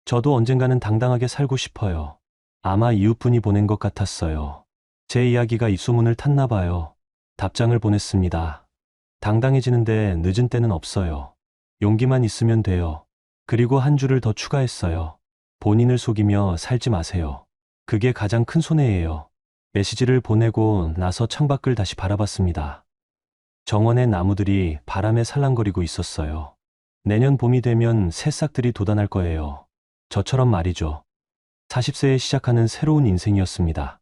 저도 언젠가는 당당하게 살고 싶어요. 아마 이웃분이 보낸 것 같았어요. 제 이야기가 입소문을 탔나 봐요. 답장을 보냈습니다. 당당해지는데 늦은 때는 없어요. 용기만 있으면 돼요. 그리고 한 줄을 더 추가했어요. 본인을 속이며 살지 마세요. 그게 가장 큰 손해예요. 메시지를 보내고 나서 창밖을 다시 바라봤습니다. 정원의 나무들이 바람에 살랑거리고 있었어요. 내년 봄이 되면 새싹들이 돋아날 거예요. 저처럼 말이죠. 40세에 시작하는 새로운 인생이었습니다.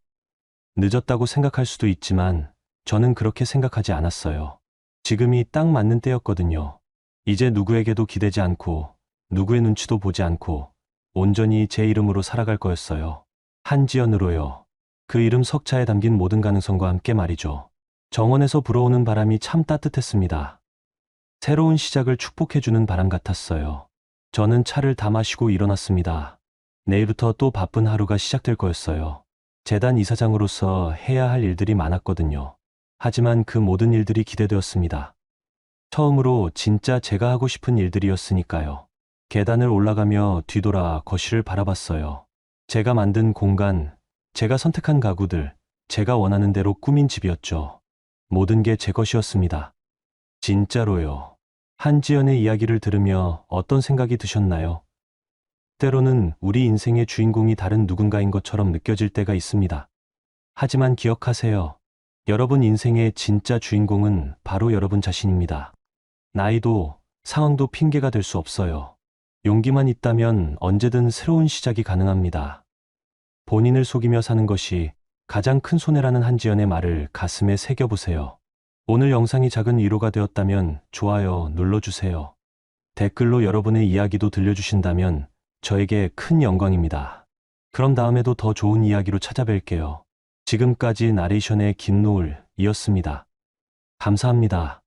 늦었다고 생각할 수도 있지만 저는 그렇게 생각하지 않았어요. 지금이 딱 맞는 때였거든요. 이제 누구에게도 기대지 않고 누구의 눈치도 보지 않고 온전히 제 이름으로 살아갈 거였어요. 한지연으로요. 그 이름 석자에 담긴 모든 가능성과 함께 말이죠. 정원에서 불어오는 바람이 참 따뜻했습니다. 새로운 시작을 축복해주는 바람 같았어요. 저는 차를 다 마시고 일어났습니다. 내일부터 또 바쁜 하루가 시작될 거였어요. 재단 이사장으로서 해야 할 일들이 많았거든요. 하지만 그 모든 일들이 기대되었습니다. 처음으로 진짜 제가 하고 싶은 일들이었으니까요. 계단을 올라가며 뒤돌아 거실을 바라봤어요. 제가 만든 공간, 제가 선택한 가구들, 제가 원하는 대로 꾸민 집이었죠. 모든 게 제 것이었습니다. 진짜로요. 한지연의 이야기를 들으며 어떤 생각이 드셨나요? 때로는 우리 인생의 주인공이 다른 누군가인 것처럼 느껴질 때가 있습니다. 하지만 기억하세요. 여러분 인생의 진짜 주인공은 바로 여러분 자신입니다. 나이도 상황도 핑계가 될 수 없어요. 용기만 있다면 언제든 새로운 시작이 가능합니다. 본인을 속이며 사는 것이 가장 큰 손해라는 한지연의 말을 가슴에 새겨보세요. 오늘 영상이 작은 위로가 되었다면 좋아요 눌러주세요. 댓글로 여러분의 이야기도 들려주신다면 저에게 큰 영광입니다. 그럼 다음에도 더 좋은 이야기로 찾아뵐게요. 지금까지 나레이션의 김노을이었습니다. 감사합니다.